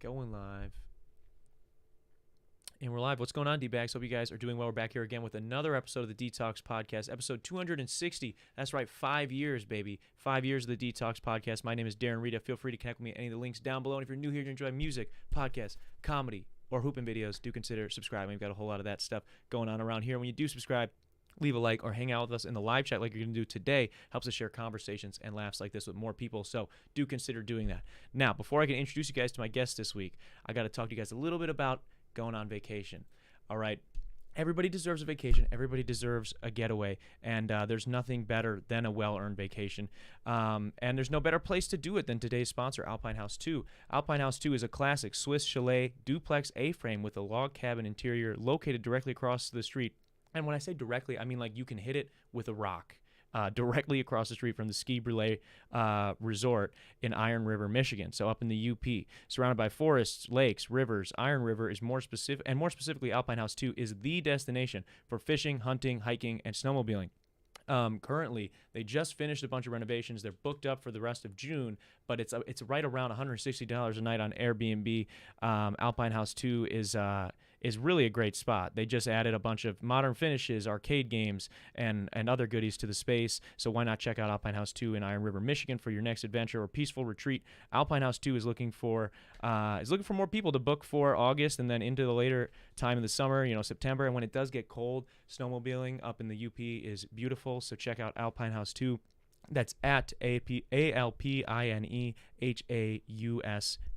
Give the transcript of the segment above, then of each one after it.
Going live. And we're live. What's going on, D-Bags? Hope you guys are doing well. We're back here again with another episode of the Detox Podcast, episode 260. That's right, 5 years, baby. 5 years of the Detox Podcast. My name is Darren Rita. Feel free to connect with me at any of the links down below. And if you're new here, you enjoy music, podcasts, comedy, or hooping videos, do consider subscribing. We've got a whole lot of that stuff going on around here. When you do subscribe, leave a like or hang out with us in the live chat like you're going to do today. Helps us share conversations and laughs like this with more people, so do consider doing that. Now, before I can introduce you guys to my guest this week, I got to talk to you guys a little bit about going on vacation. All right. Everybody deserves a vacation. Everybody deserves a getaway. And there's nothing better than a well-earned vacation. And there's no better place to do it than today's sponsor, Alpine House 2. Alpine House 2 is a classic Swiss chalet duplex A-frame with a log cabin interior located directly across the street. And when I say directly, I mean like you can hit it with a rock. Directly across the street from the Ski Brûlée Resort in Iron River, Michigan. So up in the UP, surrounded by forests, lakes, rivers. Iron River is more specific, and more specifically, Alpine House 2 is the destination for fishing, hunting, hiking, and snowmobiling. Currently, they just finished a bunch of renovations. They're booked up for the rest of June, but it's right around $160 a night on Airbnb. Alpine House 2 is really a great spot. They just added a bunch of modern finishes, arcade games, and other goodies to the space. So why not check out Alpine House 2 in Iron River, Michigan for your next adventure or peaceful retreat? Alpine House 2 is looking for more people to book for August and then into the later time of the summer, September. And when it does get cold, snowmobiling up in the UP is beautiful. So check out Alpine House 2. That's at ALPINEHAUS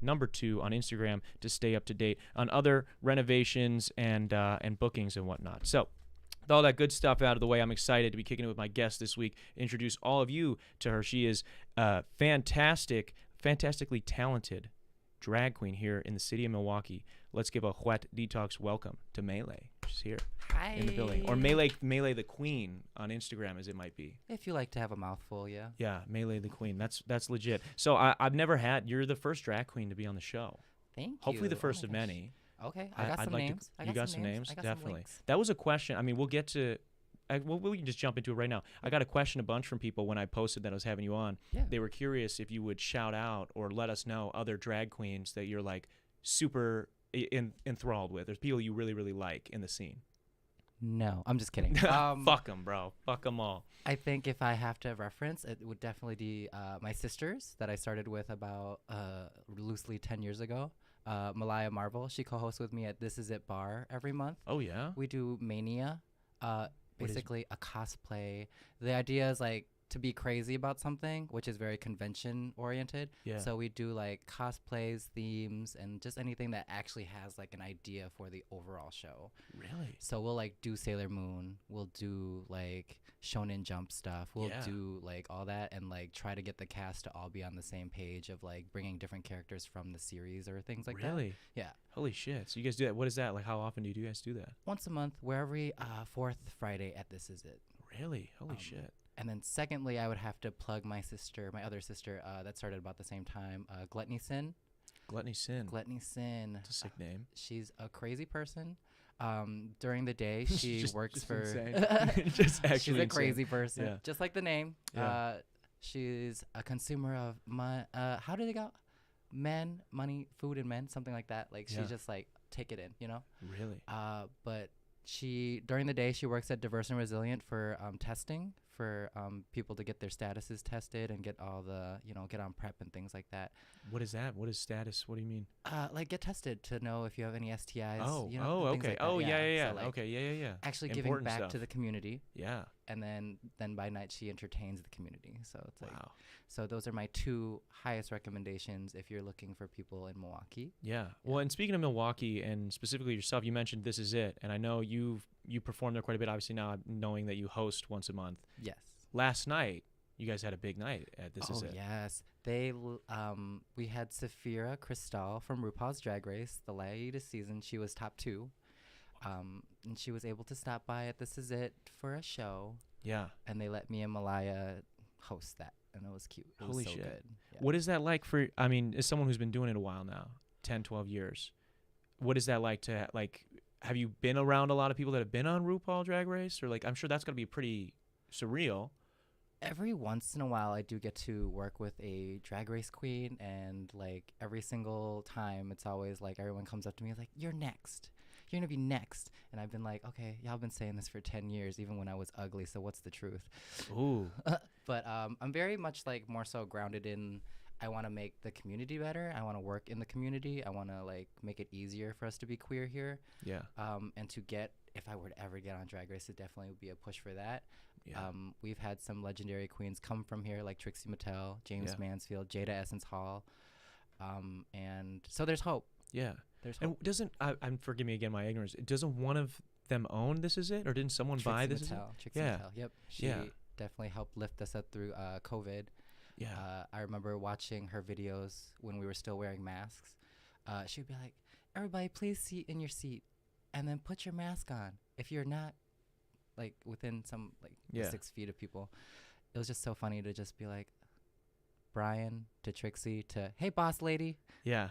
number 2 on Instagram to stay up to date on other renovations and bookings and whatnot. So with all that good stuff out of the way, I'm excited to be kicking it with my guest this week. Introduce all of you to her. She is fantastically talented drag queen here in the city of Milwaukee. Let's give a wet detox welcome to Melee. She's here. Hi. In the building. Or Melee the Queen on Instagram, as it might be. If you like to have a mouthful, yeah. Yeah, Melee the Queen. That's legit. So I've never had. You're the first drag queen to be on the show. Thank you. Hopefully the first of many. Okay, I got some names. You got some names? I got Definitely. some links. That was a question. I mean, we'll get to. We can just jump into it right now. I got a question a bunch from people when I posted that I was having you on. Yeah. They were curious if you would shout out or let us know other drag queens that you're like super enthralled with. There's people you really, really like in the scene. No, I'm just kidding. Fuck them, bro. Fuck them all. I think if I have to reference, it would definitely be my sisters that I started with about loosely 10 years ago. Malaya Marvel, she co-hosts with me at This Is It Bar every month. Oh, yeah? We do Mania, basically a cosplay. The idea is like to be crazy about something, which is very convention oriented. Yeah. So we do like cosplays, themes, and just anything that actually has like an idea for the overall show. Really? So we'll like do Sailor Moon, we'll do like Shonen Jump stuff, we'll do like all that, and like try to get the cast to all be on the same page of like bringing different characters from the series or things like that. Really? Yeah. Holy shit. So you guys do that. What is that? Like, how often do you guys do that? Once a month. We're every fourth Friday at This Is It. Really? Holy shit. And then secondly, I would have to plug my other sister that started about the same time, Gluttony Sin. Gluttony Sin. Gluttony Sin. It's a sick name. She's a crazy person. During the day, she works for... Just actually she's a crazy person, yeah. just like the name. Yeah. She's a consumer of, how do they go? Men, money, food, and men, something like that. Like, she's just like, take it in, Really? But during the day, she works at Diverse and Resilient for testing, for people to get their statuses tested and get all the, get on prep and things like that. What is that? What is status? What do you mean? Like get tested to know if you have any STIs. Okay. Like Yeah. So, like, okay, yeah. actually Important giving back stuff. to the community. Yeah. And then by night she entertains the community. So it's like, wow. So those are my two highest recommendations if you're looking for people in Milwaukee. Yeah. Well, and speaking of Milwaukee and specifically yourself, you mentioned This Is It, and I know you perform there quite a bit. Obviously now knowing that you host once a month. Yes. Last night, you guys had a big night at This Is It. Oh yes, we had Safira Cristal from RuPaul's Drag Race, the latest season. She was top 2, and she was able to stop by at This Is It for a show. Yeah. And they let me and Malaya host that, and it was cute. It Holy was so shit. good. Yeah. What is that like for? I mean, as someone who's been doing it a while now, 10, 12 years, what is that like to like? Have you been around a lot of people that have been on RuPaul Drag Race, or like? I'm sure that's gotta be pretty surreal. Every once in a while, I do get to work with a drag race queen, and like every single time, it's always like everyone comes up to me like, "You're next. You're gonna be next." And I've been like, "Okay, y'all been saying this for 10 years, even when I was ugly. So what's the truth?" Ooh. But I'm very much like more so grounded in. I want to make the community better. I want to work in the community. I want to like make it easier for us to be queer here. Yeah. And to get, if I were to ever get on Drag Race, it definitely would be a push for that. Yeah. We've had some legendary queens come from here, like Trixie Mattel, James Mansfield, Jada Essence Hall, and so there's hope. Yeah. There's hope. And doesn't I'm forgive me again my ignorance. Doesn't one of them own This Is It, or didn't someone buy This Is It? Trixie Mattel. Yep. She definitely helped lift us up through COVID. Yeah. I remember watching her videos when we were still wearing masks. She'd be like, "Everybody, please sit in your seat, and then put your mask on. If you're not, like, within some, like, 6 feet of people." It was just so funny to just be like, Brian to Trixie to, "Hey, boss lady." Yeah.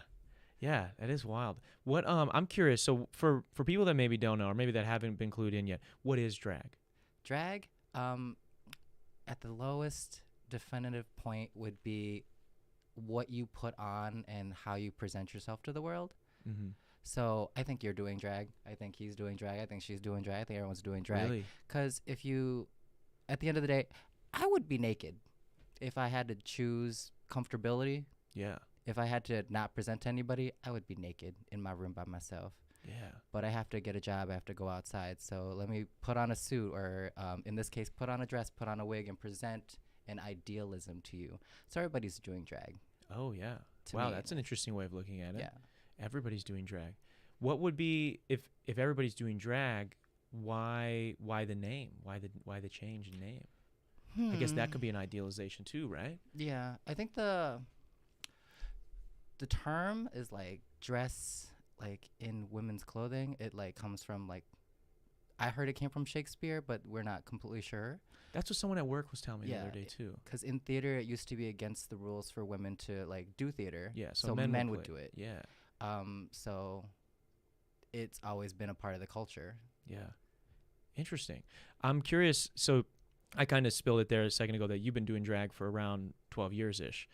Yeah, that is wild. What I'm curious, so for people that maybe don't know, or maybe that haven't been clued in yet, what is drag? Drag, at the lowest definitive point would be what you put on and how you present yourself to the world. Mm-hmm. So I think you're doing drag. I think he's doing drag. I think she's doing drag. I think everyone's doing drag. Really? Because if you, at the end of the day, I would be naked if I had to choose comfortability. Yeah. If I had to not present to anybody, I would be naked in my room by myself. Yeah. But I have to get a job. I have to go outside. So let me put on a suit, or in this case, put on a dress, put on a wig, and present an idealism to you. So everybody's doing drag. Oh, yeah. Wow, that's an interesting way of looking at it. Yeah. Everybody's doing drag. What would be, if everybody's doing drag, why the name? Why the change in name? I guess that could be an idealization too, right? Yeah. I think the term is like dress like in women's clothing. It like comes from like, I heard it came from Shakespeare, but we're not completely sure. That's what someone at work was telling me the other day too. Because in theater, it used to be against the rules for women to like do theater. Yeah, so men would do it. Yeah. So it's always been a part of the culture. Yeah. Interesting. I'm curious. So I kind of spilled it there a second ago that you've been doing drag for around 12 years ish.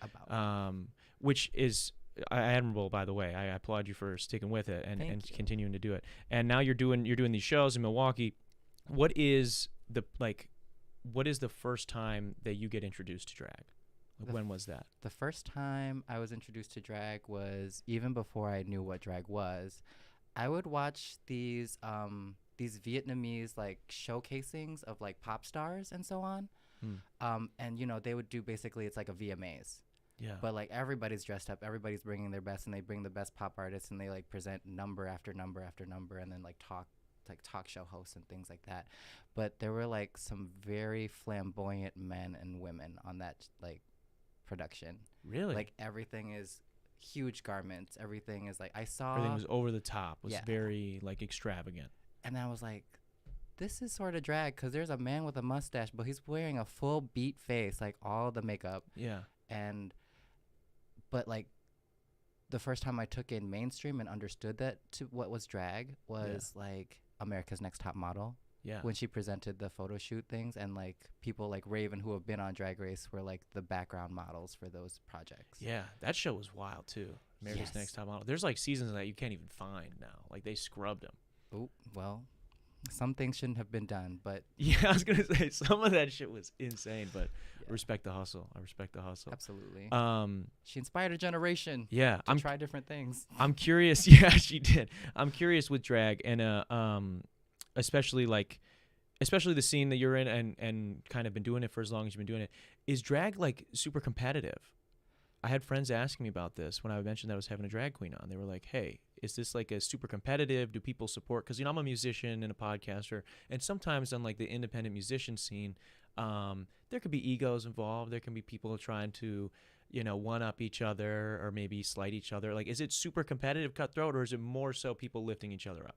Which is admirable, by the way. I applaud you for sticking with it and continuing to do it. And now you're doing these shows in Milwaukee. What is the first time that you get introduced to drag? When was that? The first time I was introduced to drag was even before I knew what drag was. I would watch these Vietnamese like showcasings of like pop stars and so on. And you know, they would do basically, it's like a VMAs. Yeah. But like everybody's dressed up, everybody's bringing their best, and they bring the best pop artists, and they like present number after number after number, and then like talk show hosts and things like that. But there were like some very flamboyant men and women on that like production. Really? Like everything is huge garments. Everything is like, I saw everything was over the top. Was very like extravagant. And I was like, this is sort of drag, because there's a man with a mustache, but he's wearing a full beat face, like all the makeup. Yeah. But like the first time I took in mainstream and understood that to what was drag was like America's Next Top Model. Yeah. When she presented the photo shoot things, and like people like Raven who have been on Drag Race were like the background models for those projects. Yeah, that show was wild too. America's Next Top Model. There's like seasons of that you can't even find now. Like they scrubbed them. Oh, well, some things shouldn't have been done, but yeah, I was gonna say some of that shit was insane, but respect the hustle. I respect the hustle. Absolutely. She inspired a generation. Yeah, to try different things. I'm curious. Yeah, she did. I'm curious with drag and especially the scene that you're in and kind of been doing it for as long as you've been doing it. Is drag like super competitive? I had friends asking me about this when I mentioned that I was having a drag queen on. They were like, hey, is this like a super competitive? Do people support? Because, you know, I'm a musician and a podcaster. And sometimes on like the independent musician scene, there could be egos involved. There can be people trying to, you know, one-up each other or maybe slight each other. Like, is it super competitive, cutthroat, or is it more so people lifting each other up?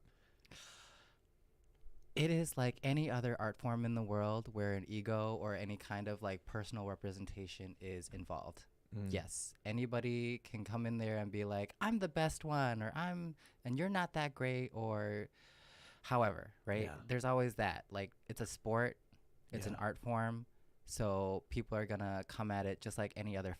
It is like any other art form in the world where an ego or any kind of like personal representation is involved. Yes, anybody can come in there and be like, I'm the best one, or and you're not that great, or however, right? Yeah. There's always that. Like, it's a sport, it's an art form. So people are gonna come at it just like any other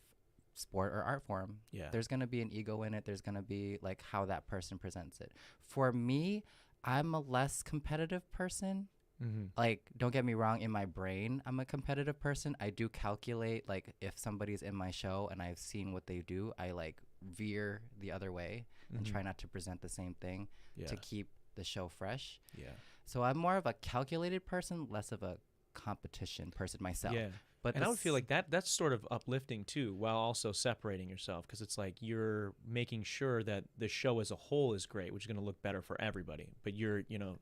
sport or art form. Yeah. There's gonna be an ego in it. There's gonna be like how that person presents it. For me, I'm a less competitive person. Mm-hmm. Like, don't get me wrong, in my brain I'm a competitive person. I do calculate, like, if somebody's in my show and I've seen what they do, I like veer the other way and try not to present the same thing to keep the show fresh. Yeah. So I'm more of a calculated person, less of a competition person myself. Yeah. But And I would feel like that's sort of uplifting too, while also separating yourself, because it's like you're making sure that the show as a whole is great, which is going to look better for everybody. But you're,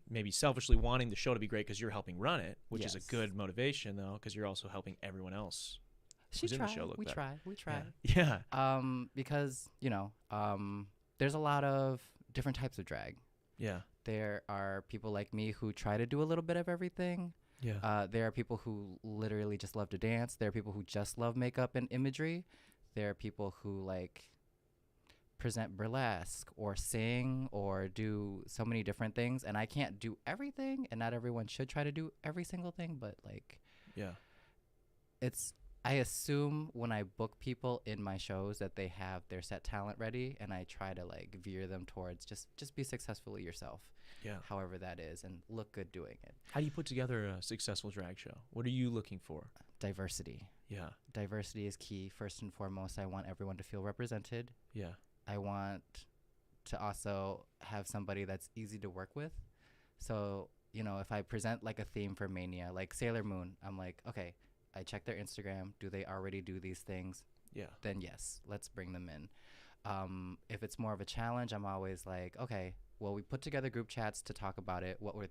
maybe selfishly wanting the show to be great because you're helping run it, which is a good motivation though, because you're also helping everyone else who's in the show look better. We try. Yeah. Because there's a lot of different types of drag. Yeah. There are people like me who try to do a little bit of everything. Yeah. There are people who literally just love to dance. There are people who just love makeup and imagery. There are people who like present burlesque or sing or do so many different things. And I can't do everything, and not everyone should try to do every single thing. But like, I assume when I book people in my shows that they have their set talent ready, and I try to like veer them towards just be successfully yourself. Yeah. However that is, and look good doing it. How do you put together a successful drag show? What are you looking for? Diversity. Yeah. Diversity is key. First and foremost, I want everyone to feel represented. Yeah. I want to also have somebody that's easy to work with. So, if I present like a theme for Mania, like Sailor Moon, I'm like, okay, I check their Instagram. Do they already do these things? Yeah. Then yes, let's bring them in. If it's more of a challenge, I'm always like, okay, well, we put together group chats to talk about it, what we're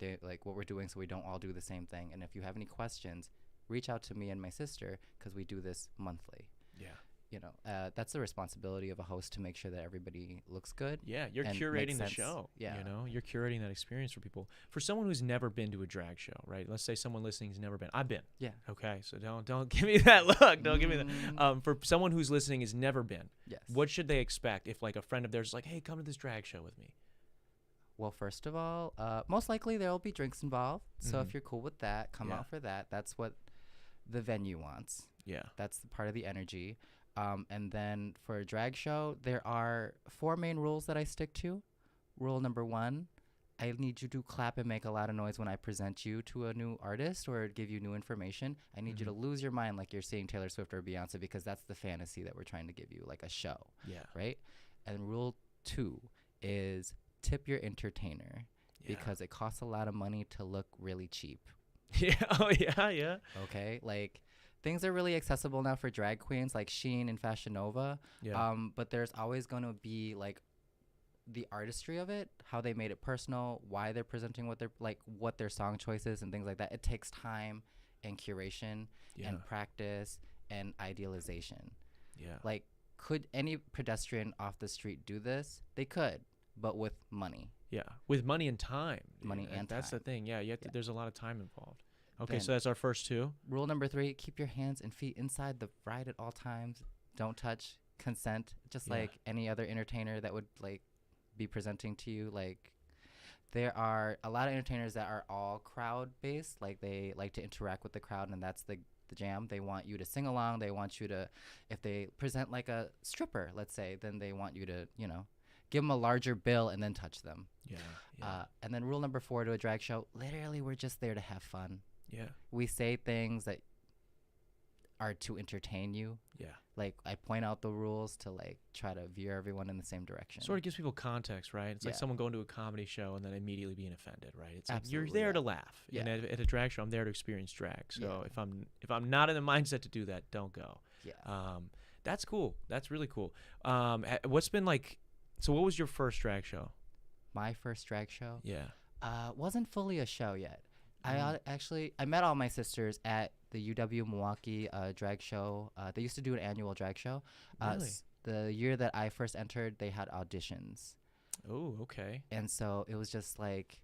doing, so we don't all do the same thing. And if you have any questions, reach out to me and my sister, because we do this monthly. Yeah. That's the responsibility of a host, to make sure that everybody looks good. Yeah, you're curating the show. Yeah. You're curating that experience for people. For someone who's never been to a drag show, right? Let's say someone listening has never been. I've been. Yeah. Okay, so don't give me that look. Don't give me that. For someone who's listening has never been, yes. What should they expect if like a friend of theirs is like, hey, come to this drag show with me? Well, first of all, most likely there will be drinks involved. So if you're cool with that, come out for that. That's what the venue wants. Yeah. That's the part of the energy. And then for a drag show, there are 4 main rules that I stick to. Rule number 1, I need you to clap and make a lot of noise when I present you to a new artist or give you new information. I need you to lose your mind like you're seeing Taylor Swift or Beyonce, because that's the fantasy that we're trying to give you, like a show. Yeah. Right? And rule 2 is tip your entertainer, because it costs a lot of money to look really cheap. Yeah. Oh, yeah, yeah. Okay? Like, things are really accessible now for drag queens like Shein and Fashion Nova. Yeah. But there's always going to be like the artistry of it, how they made it personal, why they're presenting what their song choices and things like that. It takes time and curation and practice and idealization. Yeah. Like, could any pedestrian off the street do this? They could, but with money. Yeah. With money and time. Money and that's time. The thing. Yeah. There's a lot of time involved. Okay, so that's our first 2. Rule number 3, keep your hands and feet inside the ride at all times. Don't touch. Consent. Just like any other entertainer that would like be presenting to you. Like, there are a lot of entertainers that are all crowd based. Like, they like to interact with the crowd, and that's the jam. They want you to sing along. They want you to, if they present like a stripper, let's say, then they want you to, give them a larger bill and then touch them. Yeah. And then rule number 4 to a drag show, literally we're just there to have fun. Yeah. We say things that are to entertain you. Yeah. Like, I point out the rules to like try to veer everyone in the same direction. Sort of gives people context, right? It's like someone going to a comedy show and then immediately being offended, right? It's Absolutely, like you're there to laugh. Yeah. And at a drag show, I'm there to experience drag. So if I'm not in the mindset to do that, don't go. Yeah. That's cool. That's really cool. What's been like? So what was your first drag show? My first drag show? Yeah. Wasn't fully a show yet. I met all my sisters at the UW Milwaukee drag show. They used to do an annual drag show. Really? The year that I first entered, they had auditions. Oh, okay. And so it was just like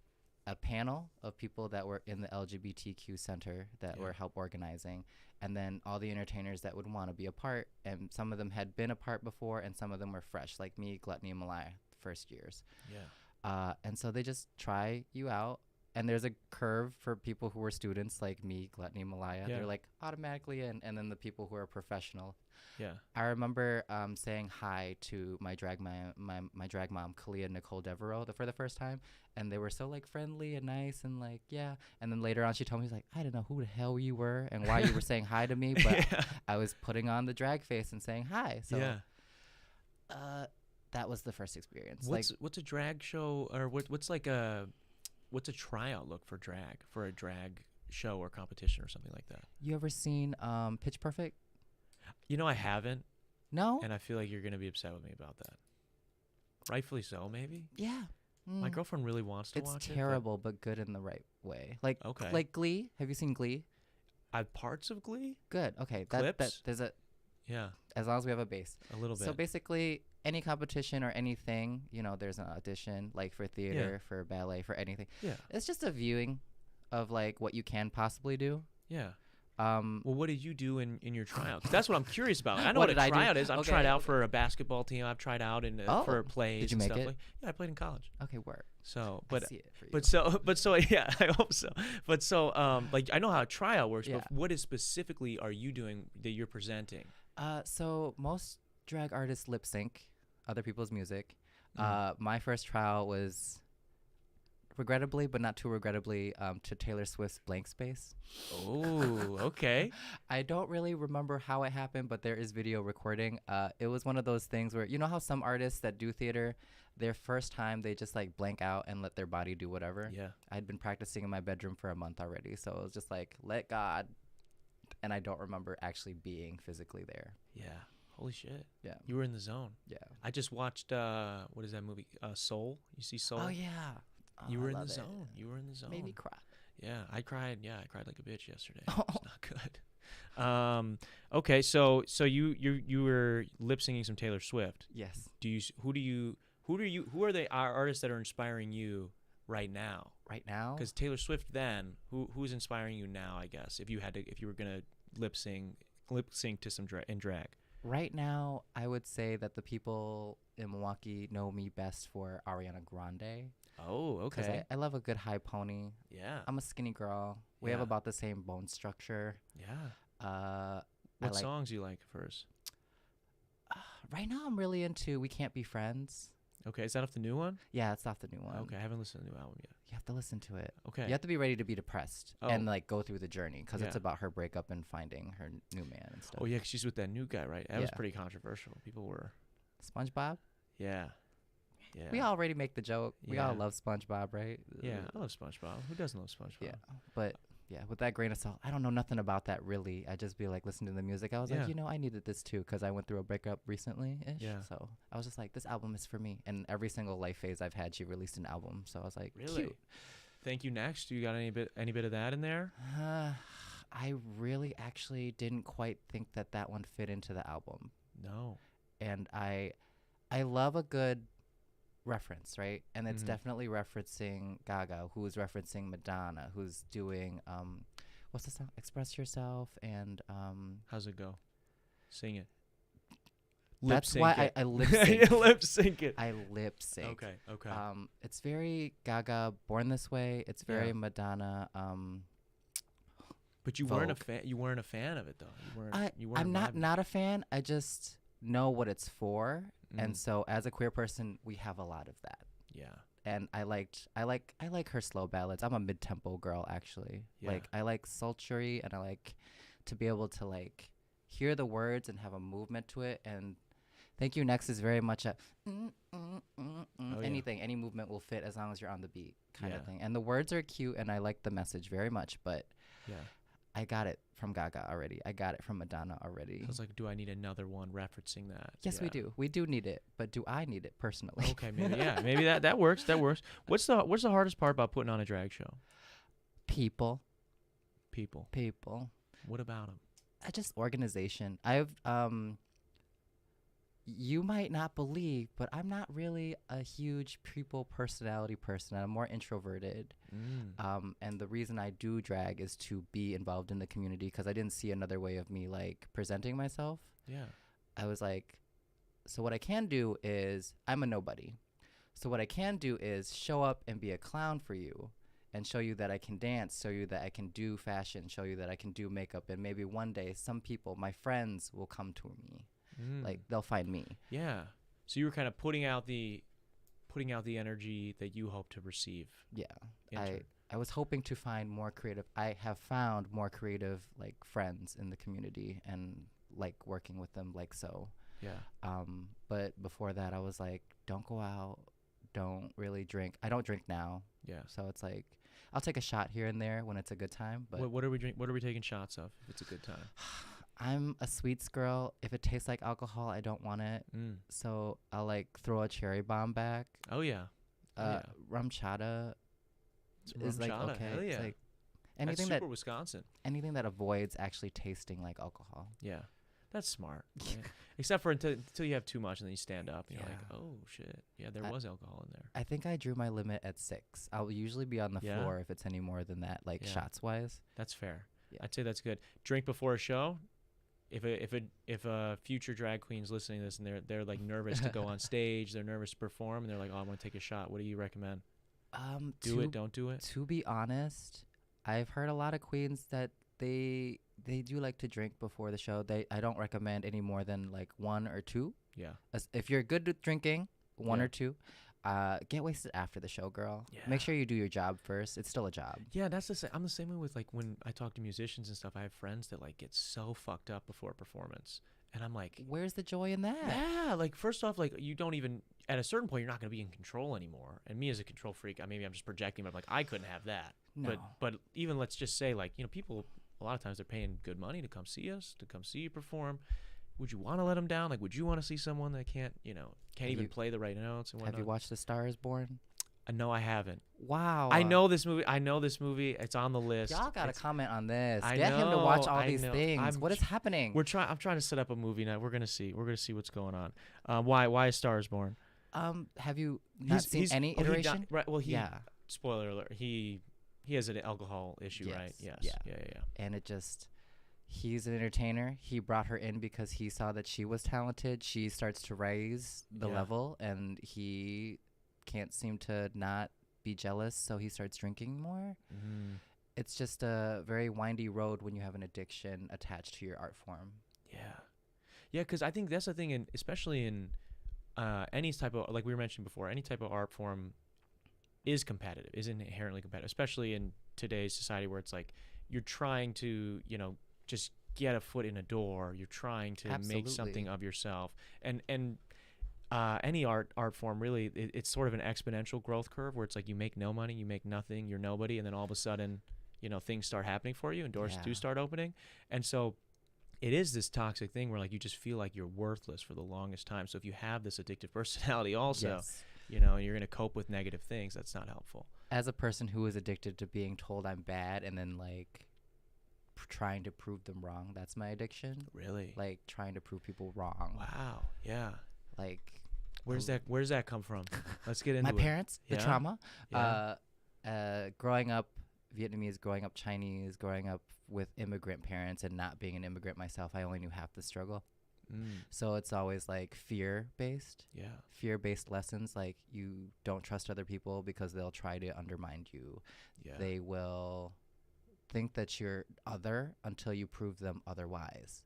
a panel of people that were in the LGBTQ center that were help organizing, and then all the entertainers that would want to be a part. And some of them had been a part before, and some of them were fresh, like me, Gluttony, and Malaya, first years. Yeah. And so they just try you out. and there's a curve for people who are students like me, Gluttony, Malaya. Yeah. They're like automatically in, and then the people who are professional. Yeah. I remember saying hi to my drag my drag mom, Kalia Nicole Devereaux, for the first time, and they were so like friendly and nice and like yeah. And then later on, she told me, she's like, I didn't know who the hell you were and why you were saying hi to me, but Yeah. I was putting on the drag face and saying hi. So Yeah. that was the first experience. What's a drag show, or what's a tryout look for a drag show or competition or something like that? You ever seen Pitch Perfect? I haven't, No. and I feel like you're gonna be upset with me about that. Rightfully so, maybe. Yeah. My girlfriend really wants to watch it. It's terrible, but good in the right way. Like Okay. like Glee. Have you seen Glee? I have parts of Glee. Good. Okay. Clips? There's a Yeah, as long as we have a base. a little bit. So basically, any competition or anything, there's an audition, like for theater, for ballet, for anything. Yeah. It's just a viewing of like what you can possibly do. Yeah. Well, what did you do in your tryout? 'Cause that's what I'm curious about. I know What what did a I do? tryout is. I've Okay. tried out for a basketball team. I've tried out for plays. Did you and make stuff it? Like, yeah, I played in college. Okay, work. So, I see it for you. but so yeah, I hope so. But so like I know how a tryout works. Yeah. But what is specifically are you doing that you're presenting? So most drag artists lip sync other people's music. Mm. My first trial was regrettably, but not too regrettably, to Taylor Swift's Blank Space. Oh, okay. I don't really remember how it happened, but there is video recording. It was one of those things where, you know how some artists that do theater, their first time, they just like blank out and let their body do whatever. Yeah. I'd been practicing in my bedroom for a month already. So it was just like, let God. And I don't remember actually being physically there. Yeah. Holy shit. Yeah. You were in the zone. Yeah. I just watched what is that movie? Soul. You see Soul? Oh, yeah. You Oh, were I in the love it. zone. You were in the zone. Made me cry. Yeah, I cried. Yeah, I cried like a bitch yesterday. It's not good. Okay, so you were lip syncing some Taylor Swift. Yes. Who are the artists that are inspiring you right now? Right now? Because Taylor Swift, then who's inspiring you now? I guess if you were gonna lip sync to some drag. Right now, I would say that the people in Milwaukee know me best for Ariana Grande. Oh, Because okay. I love a good high pony. Yeah. I'm a skinny girl. We have Yeah. about the same bone structure. Yeah. What like- songs do you like first? Right now, I'm really into We Can't Be Friends. Okay, is that off the new one? Yeah, it's off the new one. Okay, I haven't listened to the new album yet. You have to listen to it. Okay. You have to be ready to be depressed Oh. and like go through the journey because it's Yeah. about her breakup and finding her new man and stuff. Oh yeah, 'cause she's with that new guy, right? That was Yeah. pretty controversial. People were. SpongeBob? Yeah. Yeah. We already make the joke. We all Yeah. love SpongeBob, right? Yeah, I love SpongeBob. Who doesn't love SpongeBob? Yeah. But yeah, with that grain of salt, I don't know nothing about that really. I just be like listening to the music. I was Yeah. like, I needed this too because I went through a breakup recently. Yeah. So I was just like, this album is for me. And every single life phase I've had, she released an album. So I was like, Really? cute. Thank You Next. You got any bit of that in there? I really actually didn't quite think that one fit into the album. No. And I love a good reference, right? And it's Mhm. definitely referencing Gaga, who is referencing Madonna, who's doing what's the song? Express Yourself and How's it go? Sing it. that's Lip why sync it. I lip sync. Lip sync it. I lip sync. Okay. Okay. It's very Gaga, Born This Way. It's very Yeah. Madonna. But you weren't a Vogue. fan. You weren't a fan of it though. You weren't. I'm not vibing. a fan. I just know what it's for, and Mm. so as a queer person, we have a lot of that. Yeah. And I like her slow ballads. I'm a mid-tempo girl actually. Yeah. Like I like sultry and I like to be able to like hear the words and have a movement to it. And Thank You Next is very much a Oh, yeah. anything, any movement will fit as long as you're on the beat kind Yeah. of thing. And the words are cute and I like the message very much, but Yeah. I got it from Gaga already. I got it from Madonna already. I was like, do I need another one referencing that? Yes, we Yeah. do. We do need it, but do I need it personally? Okay, maybe yeah, maybe that works. That works. What's the hardest part about putting on a drag show? People. People. What about them? Just organization. You might not believe, but I'm not really a huge people personality person. I'm more introverted. And the reason I do drag is to be involved in the community because I didn't see another way of me like presenting myself. Yeah. I was like, so what I can do is I'm a nobody. So what I can do is show up and be a clown for you and show you that I can dance, show you that I can do fashion, show you that I can do makeup, and maybe one day some people, my friends, will come to me. Like they'll find me. Yeah. So you were kind of putting out the energy that you hope to receive. Yeah. I was hoping to find more creative. I have found more creative like friends in the community and like working with them like so. Yeah. But before that I was like, don't go out, don't really drink. I don't drink now. Yeah. So it's like I'll take a shot here and there when it's a good time, but what are we taking shots of if it's a good time? I'm a sweets girl. If it tastes like alcohol, I don't want it. So I'll like throw a cherry bomb back. Oh yeah. Rum chata is like okay. Hell yeah. It's like anything that's super Wisconsin. Anything that avoids actually tasting like alcohol. Yeah. That's smart. Yeah. Except for until you have too much and then you stand up and you're like, oh shit. Yeah, there was alcohol in there. I think I drew my limit at 6. I'll usually be on the floor if it's any more than that, like shots wise. That's fair. Yeah. I'd say that's good. Drink before a show. If a future drag queen's listening to this and they're like nervous to go on stage, they're nervous to perform, and they're like, oh, I want to take a shot. What do you recommend? Do it, don't do it. To be honest, I've heard a lot of queens that they do like to drink before the show. I don't recommend any more than like 1 or 2. Yeah. If you're good with drinking, 1 or 2. Get wasted after the show, girl. Yeah. Make sure you do your job first. It's still a job. Yeah, that's the same. I'm the same way with like when I talk to musicians and stuff. I have friends that like get so fucked up before a performance, and I'm like, where's the joy in that? Yeah, like first off, like you don't even at a certain point you're not going to be in control anymore. And me as a control freak, maybe I'm just projecting, but I'm like I couldn't have that. No. But even let's just say like people a lot of times they're paying good money to come see us, to come see you perform. Would you want to let them down? Like, would you want to see someone that can't even play the right notes and whatnot? Have you watched The Star Is Born? No, I haven't. Wow. I know this movie. It's on the list. Y'all got to comment on this. Get him to watch all these things. What is happening? I'm trying to set up a movie night. We're gonna see what's going on. Why is Star Is Born? Have you not seen any iteration? Right. Well, spoiler alert. He has an alcohol issue, right? Yes. Yeah. And it just. He's an entertainer. He brought her in because he saw that she was talented. She starts to raise the level, and he can't seem to not be jealous, so he starts drinking more. It's just a very windy road when you have an addiction attached to your art form. Yeah, because I think that's the thing, especially in any type of, like we were mentioning before, any type of art form is competitive, is inherently competitive, especially in today's society where it's like you're trying to, just get a foot in a door. You're trying to make something of yourself, and any art form really, it's sort of an exponential growth curve where it's like you make no money, you make nothing, you're nobody, and then all of a sudden, things start happening for you, and doors do start opening, and so it is this toxic thing where like you just feel like you're worthless for the longest time. So if you have this addictive personality, also, and you're gonna cope with negative things, that's not helpful. As a person who is addicted to being told I'm bad, and then like. Trying to prove them wrong, that's my addiction. Really? Like trying to prove people wrong. Wow. Yeah. Like where's that come from? Let's get into my parents, the trauma. Growing up Vietnamese, growing up Chinese, growing up with immigrant parents and not being an immigrant myself, I only knew half the struggle. So it's always like fear-based. Yeah. Fear-based lessons, like you don't trust other people because they'll try to undermine you. Yeah. They will think that you're other until you prove them otherwise.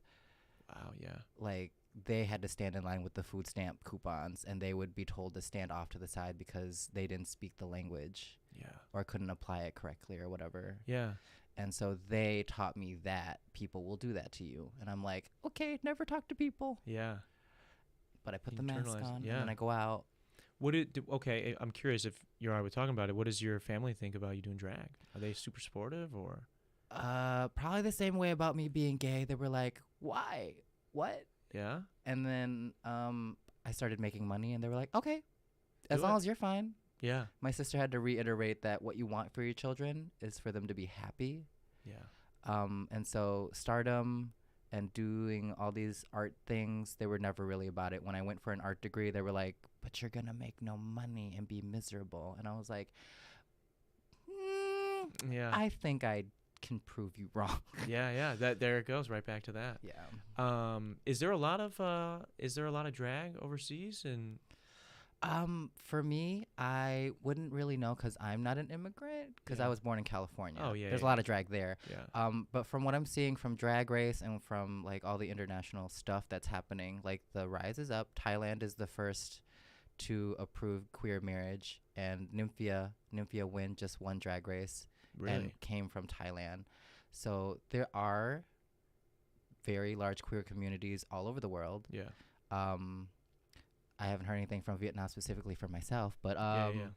Wow, yeah. Like they had to stand in line with the food stamp coupons, and they would be told to stand off to the side because they didn't speak the language. Yeah. Or couldn't apply it correctly or whatever. Yeah. And so they taught me that people will do that to you. And I'm like, okay, never talk to people. Yeah. But I put the mask on and then I go out. Okay, I'm curious if you're all right with talking about it. What does your family think about you doing drag? Are they super supportive or? Probably the same way about me being gay. They were like, why? What? Yeah. And then I started making money and they were like, okay, as long as you're fine. Yeah. My sister had to reiterate that what you want for your children is for them to be happy. Yeah. And so stardom and doing all these art things, they were never really about it. When I went for an art degree, they were like, but you're going to make no money and be miserable. And I was like, I think I can prove you wrong. Yeah. There it goes, right back to that. Yeah. Is there a lot of drag overseas? And For me, I wouldn't really know because I'm not an immigrant because I was born in California. Oh, yeah. There's a lot of drag there. Yeah. But from what I'm seeing from Drag Race and from like all the international stuff that's happening, like the rise is up. Thailand is the first to approve queer marriage, and Nymphia Win just won Drag Race Really? and came from Thailand. So there are very large queer communities all over the world. Yeah. I haven't heard anything from Vietnam specifically for myself, but Yeah.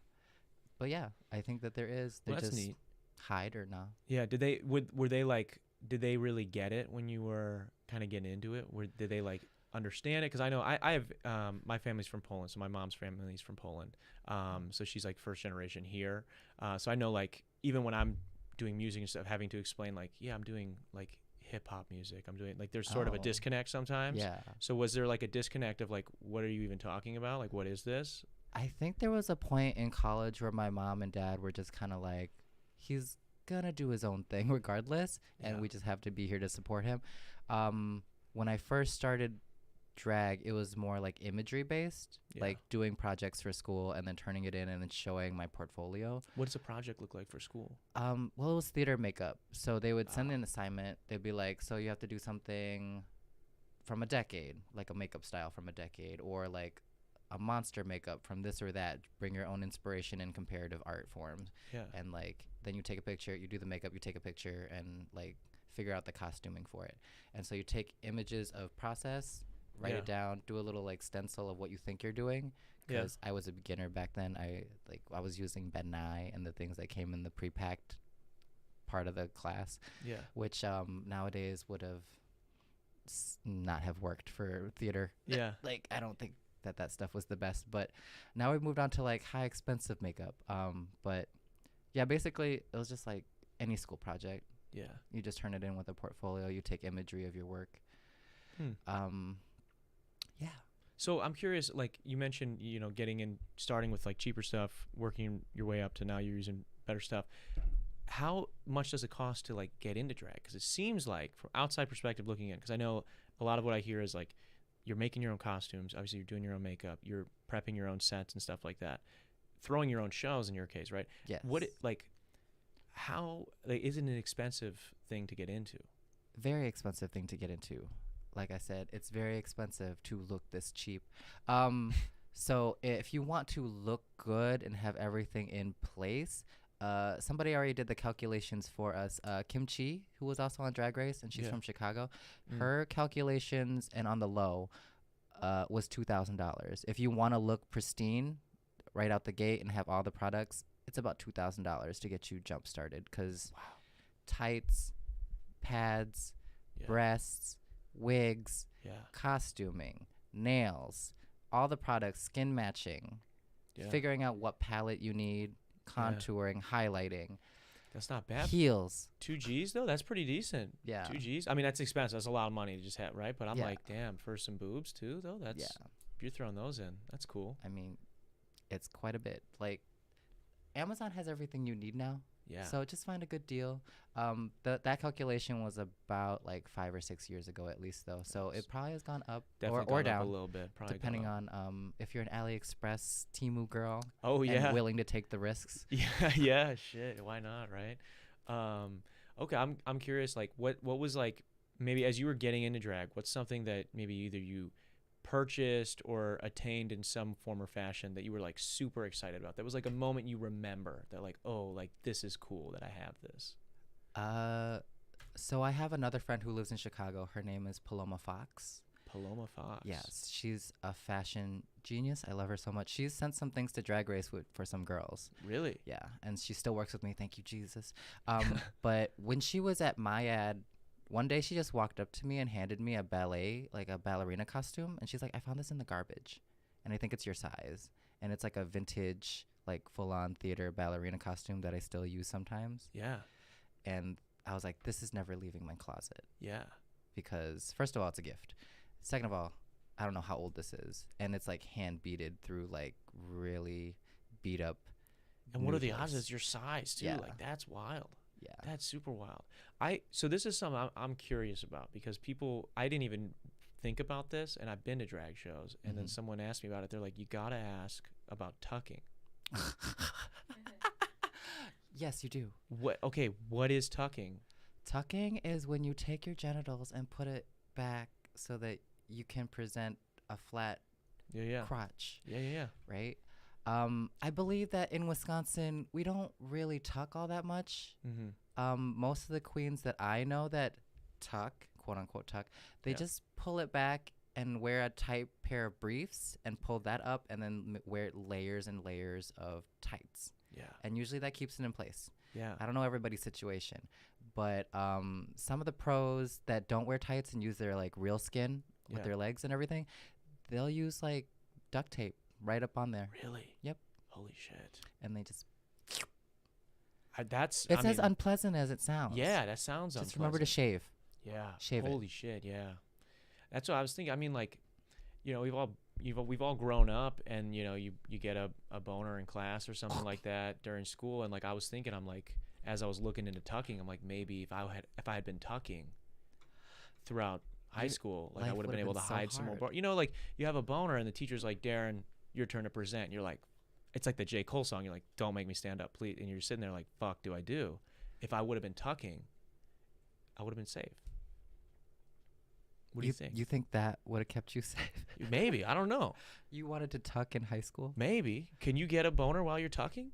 but yeah, I think that there is. They Well, that's just neat. hide or not. Yeah. Were they like? Did they really get it when you were kind of getting into it? Did they like understand it? Because I know I have my family's from Poland, so my mom's family's from Poland. So she's like first generation here. So I know like even when I'm doing music and stuff, having to explain like, yeah, I'm doing like hip hop music. I'm doing like there's sort of a disconnect sometimes. Yeah. So was there like a disconnect of like, what are you even talking about? Like, what is this? I think there was a point in college where my mom and dad were just kind of like, he's gonna do his own thing regardless, and we just have to be here to support him. When I first started drag, it was more like imagery based, like doing projects for school and then turning it in and then showing my portfolio. What does a project look like for school? Well, it was theater makeup. So they would send an assignment. They'd be like, so you have to do something from a decade, like a makeup style from a decade, or like a monster makeup from this or that. Bring your own inspiration in comparative art forms. Yeah. And like then you take a picture, you do the makeup, you take a picture and like figure out the costuming for it. And so you take images of process, write it down, do a little like stencil of what you think you're doing, because I was a beginner back then. I was using Ben Nye and the things that came in the pre-packed part of the class, which nowadays would have not have worked for theater. Like I don't think that stuff was the best, but now we've moved on to like high expensive makeup. But yeah, basically it was just like any school project. You just turn it in with a portfolio, you take imagery of your work. Yeah. So I'm curious, like you mentioned, you know, getting in, starting with like cheaper stuff, working your way up to now you're using better stuff. How much does it cost to like get into drag? Because it seems like from outside perspective looking in, because I know a lot of what I hear is like you're making your own costumes. Obviously, you're doing your own makeup. You're prepping your own sets and stuff like that. Throwing your own shows in your case, right? Yes. How is it an expensive thing to get into? Very expensive thing to get into. Like I said, it's very expensive to look this cheap. So if you want to look good and have everything in place, somebody already did the calculations for us. Kim Chi, who was also on Drag Race, and she's from Chicago, her calculations and on the low was $2,000. If you want to look pristine right out the gate and have all the products, it's about $2,000 to get you jump started. Because tights, pads, breasts, wigs, costuming, nails, all the products, skin matching, figuring out what palette you need, contouring, highlighting. That's not bad. Heels. 2 G's though? That's pretty decent. Yeah. 2 G's? I mean, that's expensive. That's a lot of money to just have, right? But I'm like, damn, for some boobs too, though? That's if you're throwing those in, that's cool. I mean, it's quite a bit. Like, Amazon has everything you need now. Yeah. So just find a good deal. That calculation was about like 5 or 6 years ago at least, though. So it probably has gone up or down up a little bit, probably depending on if you're an AliExpress Temu girl. Oh yeah. And willing to take the risks. Yeah. Shit. Why not? Right. Okay. I'm curious. Like, what was like maybe as you were getting into drag, what's something that maybe either you purchased or attained in some form or fashion that you were like super excited about? That was like a moment you remember that like, oh, like this is cool that I have this. So I have another friend who lives in Chicago. Her name is Paloma Fox. Paloma Fox. Yes, she's a fashion genius. I love her so much. She's sent some things to Drag Race for some girls. Really? Yeah, and she still works with me. Thank you, Jesus. But when she was at my ad, one day she just walked up to me and handed me a ballerina costume. And she's like, I found this in the garbage. And I think it's your size. And it's like a vintage, like full-on theater ballerina costume that I still use sometimes. Yeah. And I was like, this is never leaving my closet. Yeah. Because first of all, it's a gift. Second of all, I don't know how old this is. And it's like hand beaded through like really beat up. And what are the odds it's your size too? Yeah. Like that's wild. Yeah. That's super wild. So this is something I'm curious about because I didn't even think about this, and I've been to drag shows, and then someone asked me about it. They're like, you got to ask about tucking. Yes, you do. What is tucking? Tucking is when you take your genitals and put it back so that you can present a flat crotch. Yeah. Right? I believe that in Wisconsin, we don't really tuck all that much. Most of the queens that I know that tuck, quote unquote tuck, they just pull it back and wear a tight pair of briefs and pull that up and then wear layers and layers of tights. Yeah. And usually that keeps it in place. Yeah. I don't know everybody's situation, but some of the pros that don't wear tights and use their like real skin with their legs and everything, they'll use like duct tape right up on there. Really? Yep. Holy shit. And they just... It's as unpleasant as it sounds. Yeah, that sounds unpleasant. Just remember to shave. Yeah. Shave it. Holy shit, yeah. That's what I was thinking. I mean, like, you know, we've all grown up, and you know, you get a boner in class or something like that during school, and like I was thinking, I'm like, as I was looking into tucking, I'm like, maybe if I had been tucking throughout high school, like I would have been able to hide some more. You know, like you have a boner, and the teacher's like, Darren, your turn to present. And you're like, it's like the J. Cole song. You're like, don't make me stand up, please. And you're sitting there like, fuck, do I do? If I would have been tucking, I would have been safe. What do you think? You think that would have kept you safe? Maybe. I don't know. You wanted to tuck in high school? Maybe. Can you get a boner while you're tucking?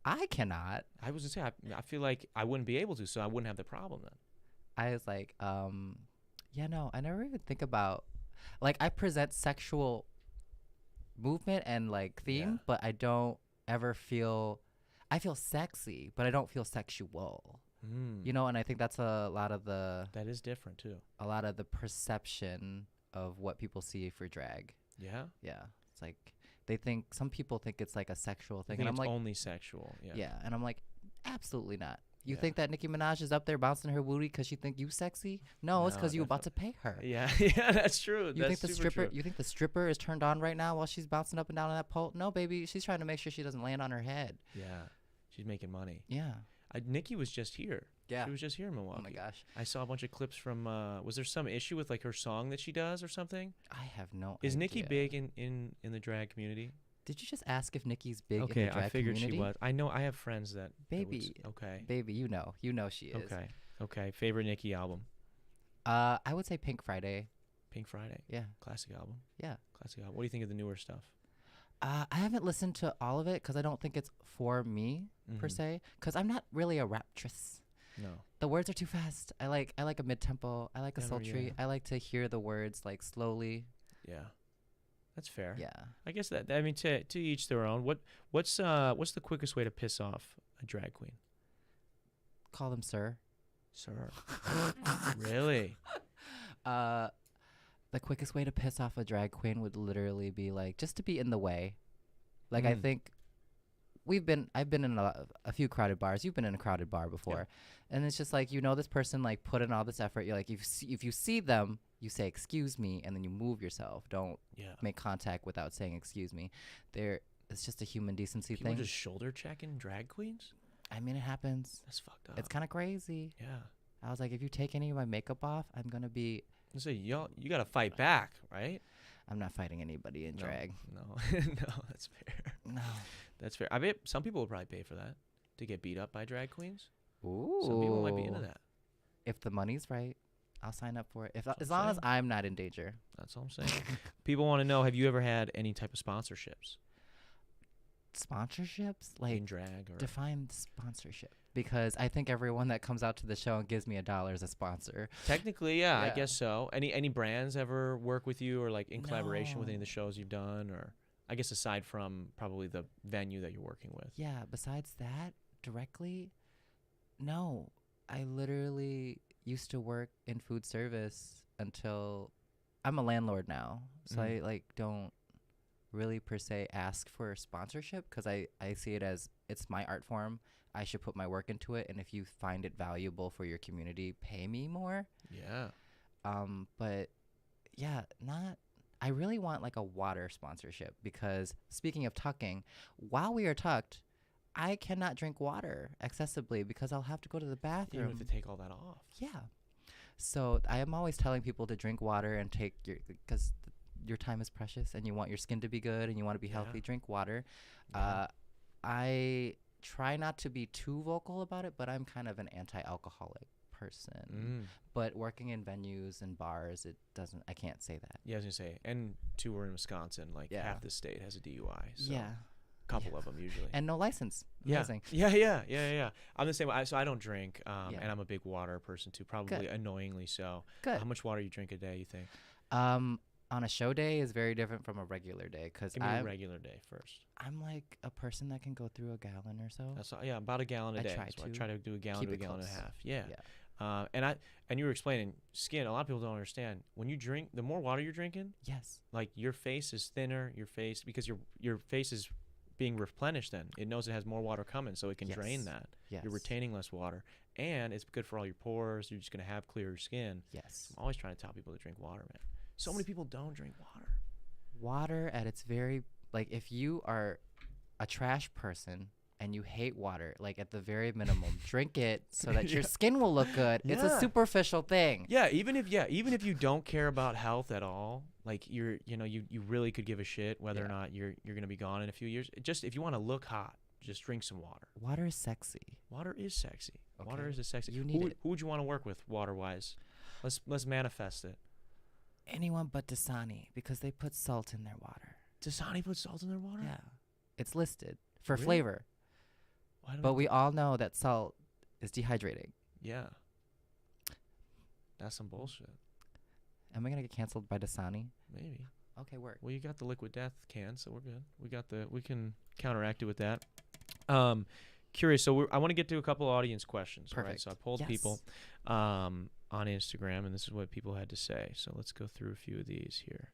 I cannot. I was going to say, I feel like I wouldn't be able to, so I wouldn't have the problem then. I was like, yeah, no, I never even think about, like, I present sexual movement and like theme, but I don't ever feel, I feel sexy, but I don't feel sexual. You know, and I think that's a lot of the... That is different, too. A lot of the perception of what people see for drag. Yeah? Yeah. It's like, some people think it's like a sexual thing. And I'm like... only sexual, yeah. Yeah, and I'm like, absolutely not. You think that Nicki Minaj is up there bouncing her booty because you think you sexy? No, it's because you about to pay her. Yeah, that's true. You think the stripper is turned on right now while she's bouncing up and down on that pole? No, baby, she's trying to make sure she doesn't land on her head. Yeah, she's making money. Yeah. Nikki was just here. Yeah. She was just here in Milwaukee. Oh my gosh. I saw a bunch of clips from, was there some issue with like her song that she does or something? I have no idea. Is Nikki big in the drag community? Did you just ask if Nikki's big in the Okay, drag I figured community? she was. I know, I have friends that... Baby. Okay. Baby, you know she is. Okay. Favorite Nikki album? I would say Pink Friday. Pink Friday? Yeah. Classic album? Yeah. Classic album. What do you think of the newer stuff? I haven't listened to all of it because I don't think it's for me, per se, because I'm not really a raptress. No. The words are too fast. I like a mid-tempo. I like a sultry. I like to hear the words like slowly. Yeah. That's fair. Yeah. I guess that, I mean, to each their own. What's the quickest way to piss off a drag queen? Call them sir. Sir. Really? The quickest way to piss off a drag queen would literally be like just to be in the way. Like I think I've been in a few crowded bars. You've been in a crowded bar before. And it's just like, you know, this person like put in all this effort. You're like, if you see them, you say, excuse me, and then you move yourself. Don't make contact without saying, excuse me. It's just a human decency thing. People just shoulder checking drag queens? I mean, it happens. That's fucked up. It's kind of crazy. Yeah. I was like, if you take any of my makeup off, I'm going to be... I say, you got to fight back, right? I'm not fighting anybody in drag. No, no, that's fair. No. That's fair. I bet some people would probably pay for that, to get beat up by drag queens. Ooh. Some people might be into that. If the money's right, I'll sign up for it. As long as I'm not in danger. That's all I'm saying. People want to know, have you ever had any type of sponsorships? Sponsorships? Like, in drag? Or define sponsorship. Because I think everyone that comes out to the show and gives me $1 is a sponsor. Technically, yeah, I guess so. Any brands ever work with you or like in collaboration with any of the shows you've done? Or I guess aside from probably the venue that you're working with. Yeah, besides that, directly, no. I literally used to work in food service until I'm a landlord now. So I like don't really per se ask for sponsorship because I see it as it's my art form. I should put my work into it, and if you find it valuable for your community, pay me more. Yeah. But yeah, I really want like a water sponsorship because speaking of tucking, while we are tucked, I cannot drink water accessibly because I'll have to go to the bathroom. You have to take all that off. Yeah. So I am always telling people to drink water and take because your time is precious and you want your skin to be good and you want to be healthy, drink water. Yeah. I try not to be too vocal about it, but I'm kind of an anti-alcoholic person. But working in venues and bars, I can't say that. Yeah, I was gonna say, and two, we're in Wisconsin. Like half the state has a DUI. So a couple of them usually. And no license. Amazing. Yeah. I'm the same way. So I don't drink, and I'm a big water person too. Probably annoyingly so. Good. How much water you drink a day? You think? On a show day is very different from a regular day because Give me a regular day first. I'm like a person that can go through a gallon or so. That's about a gallon a day. I try to do a gallon to a gallon and a half. Yeah. And you were explaining skin. A lot of people don't understand when you drink. The more water you're drinking, like your face is thinner. Your face because your face is being replenished. Then it knows it has more water coming, so it can drain that. You're retaining less water, and it's good for all your pores. You're just gonna have clearer skin. Yes. I'm always trying to tell people to drink water, man. So many people don't drink water. Water at its very, like, if you are a trash person and you hate water, like, at the very minimum, drink it so that your skin will look good. It's a superficial thing. Yeah, even if you don't care about health at all, like you really could give a shit whether or not you're gonna be gone in a few years. Just if you want to look hot, just drink some water. Water is sexy. Water is sexy. Okay. Water is sexy. You need who would you want to work with water-wise? Let's manifest it. Anyone but Dasani, because they put salt in their water. Dasani puts salt in their water? Yeah. It's listed for flavor. But we all know that salt is dehydrating. Yeah. That's some bullshit. Am I going to get canceled by Dasani? Maybe. Okay, work. Well, you got the liquid death can, so we're good. We can counteract it with that. Curious. So I want to get to a couple audience questions. Perfect. Right? So I polled people on Instagram, and this is what people had to say. So let's go through a few of these here.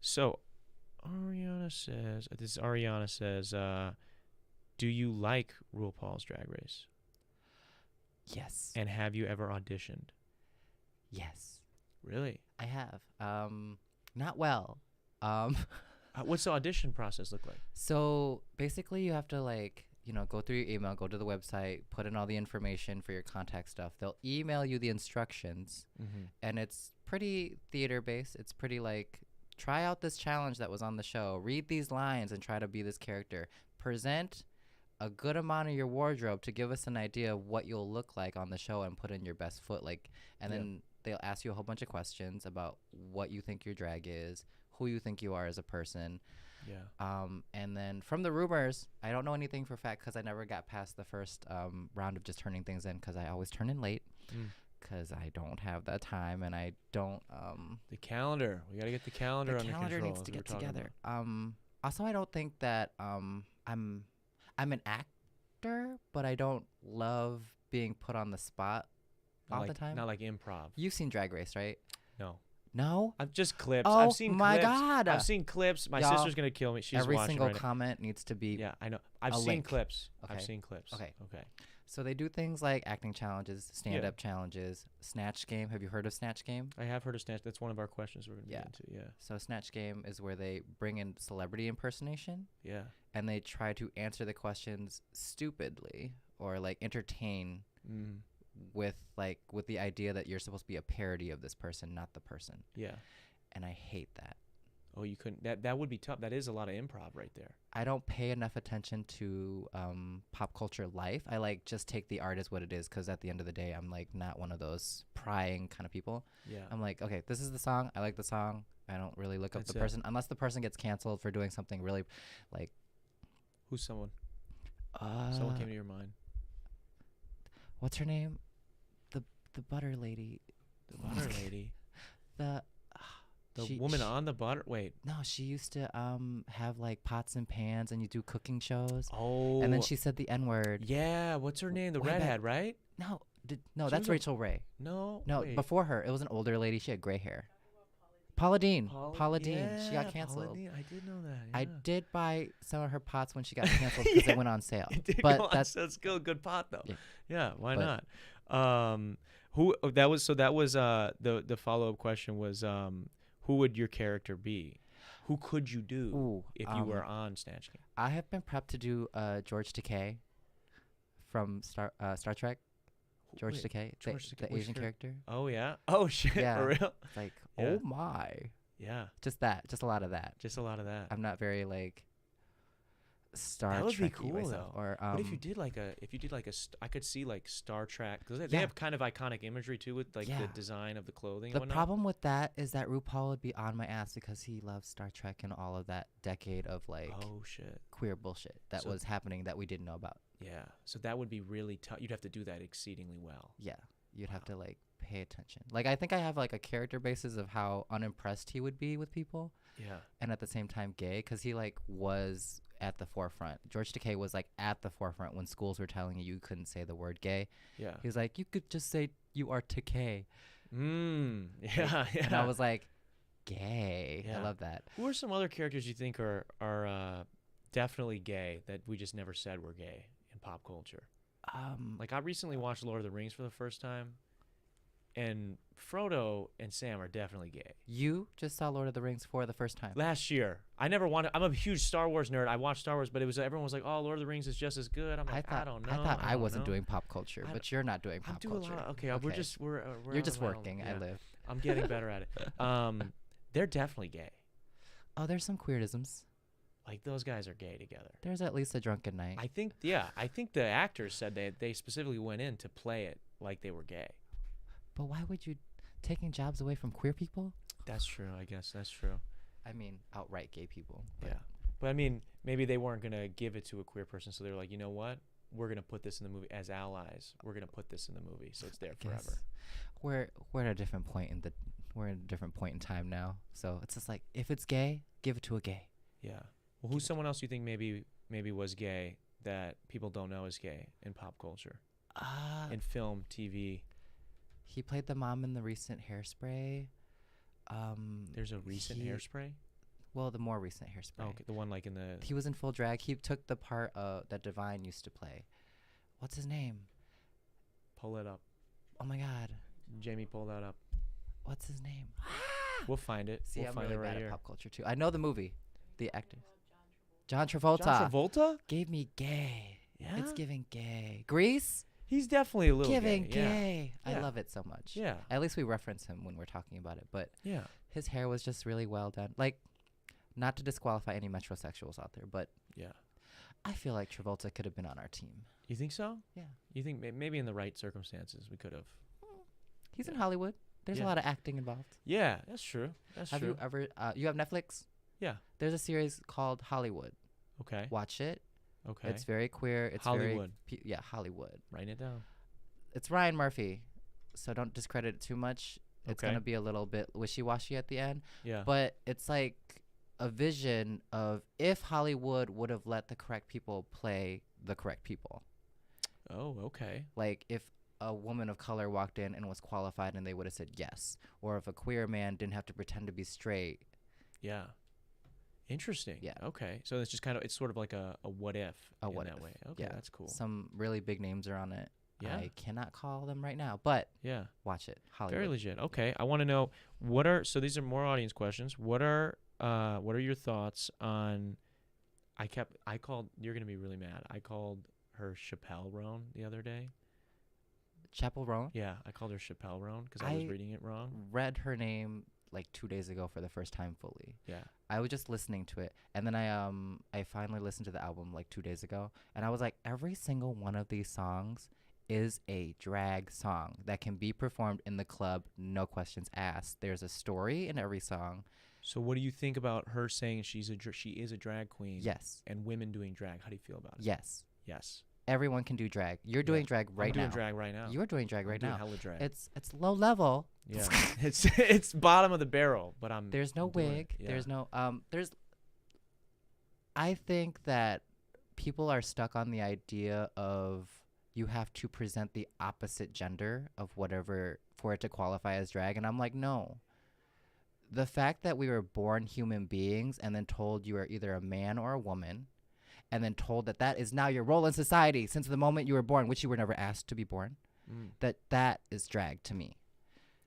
So Ariana says, do you like RuPaul's Drag Race? Yes. And have you ever auditioned? Yes. Really? I have. Not well. What's the audition process look like? So basically you have to go through your email, go to the website, put in all the information for your contact stuff. They'll email you the instructions, and it's pretty theater-based. It's pretty try out this challenge that was on the show. Read these lines and try to be this character. Present a good amount of your wardrobe to give us an idea of what you'll look like on the show and put in your best foot. Then they'll ask you a whole bunch of questions about what you think your drag is, who you think you are as a person. Yeah. And then from the rumors, I don't know anything for a fact because I never got past the first round of just turning things in because I always turn in late because I don't have that time and I don't. The calendar. We got to get the calendar under control. The calendar needs to get together. Also, I don't think that I'm an actor, but I don't love being put on the spot all the time. Not like improv. You've seen Drag Race, right? No? I've just clips. Oh, I've seen my clips. God. I've seen clips. My sister's going to kill me. She's every watching single right comment needs to be Yeah, I know. I've seen link. clips. Okay. I've seen clips. Okay. Okay. So they do things like acting challenges, stand-up challenges, Snatch Game. Have you heard of Snatch Game? I have heard of Snatch. That's one of our questions we're going to get into. Yeah. So Snatch Game is where they bring in celebrity impersonation. Yeah. And they try to answer the questions stupidly or entertain with the idea that you're supposed to be a parody of this person, not the person. Yeah. And I hate that. Oh, you couldn't. That would be tough. That is a lot of improv right there. I don't pay enough attention to pop culture life. I just take the art as what it is because at the end of the day, I'm not one of those prying kind of people. Yeah. I'm okay, this is the song. I like the song. I don't really look up the person unless the person gets canceled for doing something really Who's someone? Someone came to your mind. What's her name? The butter lady. The butter lady. The woman on the butter. Wait. No, she used to have pots and pans, and you do cooking shows. Oh. And then she said the N-word. Yeah. What's her name? The redhead, right? No, that's Rachel Ray. No. Wait. Before her, it was an older lady. She had gray hair. Paula Deen. Paula Deen. Yeah, she got canceled. Paula Deen. I did know that. Yeah. I did buy some of her pots when she got canceled because they went on sale. That's still a good pot though. Yeah. Why not? The follow-up question was who would your character be? Who could you do if you were on Snatch Game? I have been prepped to do George Takei from Star Trek. Takei, the Asian character. Oh yeah. Oh shit. Yeah. For real? Oh my. Yeah. Just a lot of that. Just a lot of that. I'm not very like Star That would be Trek-y cool myself. though. Or What if you did like I could see like Star Trek because they Yeah. have kind of iconic imagery too with like the Yeah. design of the clothing. The and whatnot. problem with that is that RuPaul would be on my ass because he loves Star Trek and all of that decade of like Oh shit. queer bullshit that So- was happening that we didn't know about. Yeah. So that would be really tough. You'd have to do that exceedingly well. Yeah, you'd have to like pay attention. Like I think I have like a character basis of how unimpressed he would be with people, Yeah. and at the same time gay, because he like was at the forefront. George Takei was like at the forefront when schools were telling you couldn't say the word gay. Yeah. He was like, you could just say you are Takei. Yeah. Yeah. And I was like, gay. I Yeah. love that. Who are some other characters you think are definitely gay that we just never said were gay in pop culture? Like I recently watched Lord of the Rings for the first time, and Frodo and Sam are definitely gay. You just saw Lord of the Rings for the first time. Last year, I'm a huge Star Wars nerd. I watched Star Wars, but everyone was like, "Oh, Lord of the Rings is just as good." I'm like, I don't know. I thought I don't wasn't know. doing pop culture, I but you're not doing pop I'm doing culture. a lot. Okay, we're just we're You're on just my own. working. Yeah. I live. I'm getting better at it. They're definitely gay. Oh, there's some queerisms. Like those guys are gay together. There's at least a drunken night. I think the actors said they specifically went in to play it like they were gay. But why would you taking jobs away from queer people? That's true. I guess that's true. I mean, outright gay people. But Yeah. But I mean, maybe they weren't going to give it to a queer person. So they're like, you know what? We're going to put this in the movie as allies. We're going to put this in the movie. So it's there guess forever. we're at a different point in time now. So it's just like, if it's gay, give it to a gay. Yeah. Well, who's someone else you think maybe was gay that people don't know is gay in pop culture? In film, TV. He played the mom in the recent Hairspray. There's a recent Hairspray? Well, the more recent Hairspray. Oh, okay. The one like in the... He was in full drag. He took the part that Divine used to play. What's his name? Pull it up. Oh my God. Jamie, pull that up. What's his name? We'll find it. See, we'll I'm find really it right bad here. at pop culture too. I know the movie, the actor. John Travolta. John Travolta? Gave me gay. Yeah. It's giving gay. Grease? He's definitely a little Giving gay. Yeah. gay. I Yeah. love it so much. Yeah. At least we reference him when we're talking about it. But Yeah. his hair was just really well done. Like, not to disqualify any metrosexuals out there, but Yeah. I feel like Travolta could have been on our team. You think so? Yeah. You think maybe in the right circumstances we could have? He's in Yeah. Hollywood. There's Yeah. a lot of acting involved. Yeah, that's true. That's Have true. you ever, you have Netflix? Yeah. There's a series called Hollywood. Okay. Watch it. Okay. It's very queer. It's Hollywood. yeah, Hollywood. Writing it down. It's Ryan Murphy, so don't discredit it too much. It's Okay. gonna be a little bit wishy-washy at the end, Yeah. but it's like a vision of if Hollywood would have let the correct people play the correct people. Oh, okay. Like if a woman of color walked in and was qualified and they would have said yes, or if a queer man didn't have to pretend to be straight. Yeah. Interesting. Yeah. Okay. So it's just it's sort of like a what if A in what that if. way. Okay, Yeah. that's cool. Some really big names are on it. Yeah. I cannot call them right now, but Yeah. watch it. Hollywood. Very legit. Okay. I want to know so these are more audience questions. What are your thoughts on you're going to be really mad. I called her Chappelle Roan the other day. Chapel Roan. Yeah, I called her Chappelle Roan because I was I- reading it wrong. Read her name like 2 days ago for the first time fully. Yeah. I was just listening to it, and then I finally listened to the album like 2 days ago, and I was like, every single one of these songs is a drag song that can be performed in the club, no questions asked. There's a story in every song. So what do you think about her saying she is a drag queen? Yes, And women doing drag? How do you feel about it? yes. Yes. Everyone can do drag. You're doing drag right I'm doing now. drag right now. You're doing drag I'm right doing now. hella drag. It's low level. Yeah. it's bottom of the barrel, but There's no I'm doing it. wig. Yeah. There's no I think that people are stuck on the idea of you have to present the opposite gender of whatever for it to qualify as drag, and I'm like, no. The fact that we were born human beings and then told you are either a man or a woman, and then told that is now your role in society since the moment you were born, which you were never asked to be born, that is drag to me.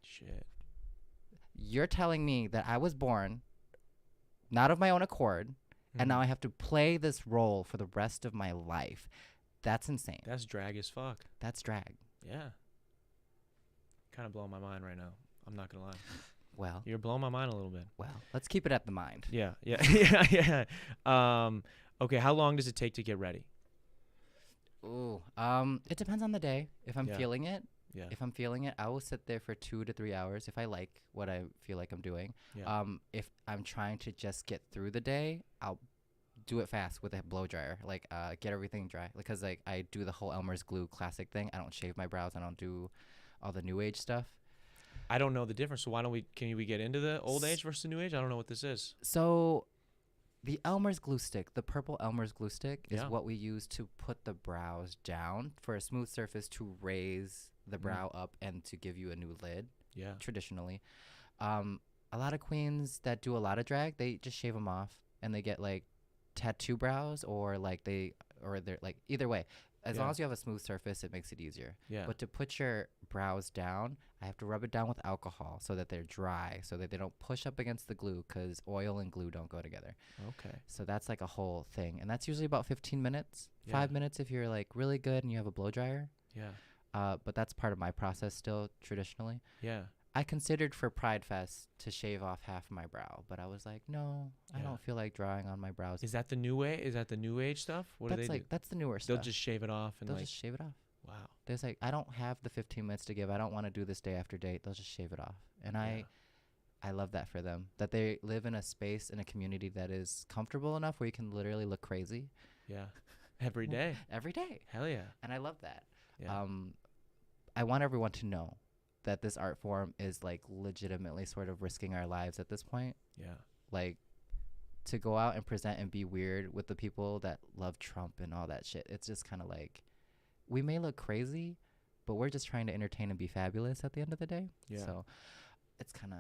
Shit. You're telling me that I was born not of my own accord, and now I have to play this role for the rest of my life. That's insane. That's drag as fuck. That's drag. Yeah. Kind of blowing my mind right now. I'm not gonna lie. Well, You're blowing my mind a little bit. well, let's keep it at the mind. Yeah, yeah, yeah. Okay, how long does it take to get ready? Ooh, it depends on the day. If I'm Yeah. feeling it, Yeah. I will sit there for 2 to 3 hours if I like what I feel like I'm doing. Yeah. If I'm trying to just get through the day, I'll do it fast with a blow dryer. Like, get everything dry. Because like I do the whole Elmer's glue classic thing. I don't shave my brows. I don't do all the new age stuff. I don't know the difference. So why don't we get into the old age versus the new age? I don't know what this is. So the Elmer's glue stick, the purple Elmer's glue stick, is Yeah. what we use to put the brows down for a smooth surface to raise the brow up and to give you a new lid. Yeah. Traditionally, a lot of queens that do a lot of drag, they just shave them off and they get like tattoo brows or they're like either way. As long Yeah. as you have a smooth surface, it makes it easier. Yeah. But to put your brows down, I have to rub it down with alcohol so that they're dry, so that they don't push up against the glue because oil and glue don't go together. Okay. So that's like a whole thing. And that's usually about 15 minutes, Yeah. 5 minutes if you're like really good and you have a blow dryer. Yeah. But that's part of my process still traditionally. Yeah. I considered for Pride Fest to shave off half my brow, but I was like, no, I Yeah. don't feel like drawing on my brows. Is that the new way? Is that the new age stuff? What That's do they like do? that's the newer They'll stuff. just shave it off and They'll like, just shave it off. wow. There's like I don't have the 15 minutes to give. I don't want to do this day after day. They'll just shave it off. And Yeah. I love that for them. That they live in a space in a community that is comfortable enough where you can literally look crazy Yeah. Every day. every day. Hell yeah. And I love that. Yeah. I want everyone to know that this art form is like legitimately sort of risking our lives at this point. Yeah. Like to go out and present and be weird with the people that love Trump and all that shit. It's just kind of like we may look crazy, but we're just trying to entertain and be fabulous at the end of the day. Yeah. So it's kind of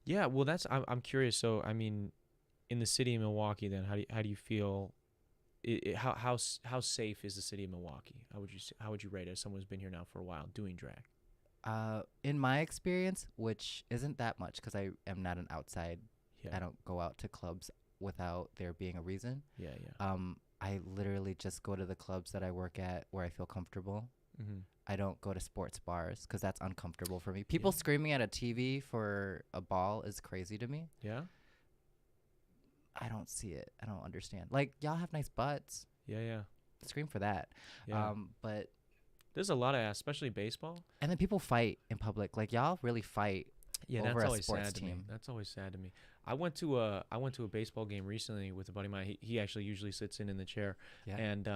Yeah. Well, I'm curious. So, I mean, in the city of Milwaukee, then how do you feel? How safe is the city of Milwaukee? How would you rate it as someone who's been here now for a while doing drag? in my experience, which isn't that much because I am not an outside. Yeah. I don't go out to clubs without there being a reason. Yeah. Yeah. I literally just go to the clubs that I work at where I feel comfortable. Mm-hmm. I don't go to sports bars because that's uncomfortable for me. People screaming at a TV for a ball is crazy to me. Yeah. I don't see it. I don't understand. Like, y'all have nice butts. Yeah. Yeah. Scream for that. Yeah. But There's a lot of ass, especially baseball. and then people fight in public. Like, y'all really fight. Yeah, over that's a always sports sad to me. team. That's always sad to me. I went to a baseball game recently with a buddy of mine. He actually usually sits in the chair, Yeah. and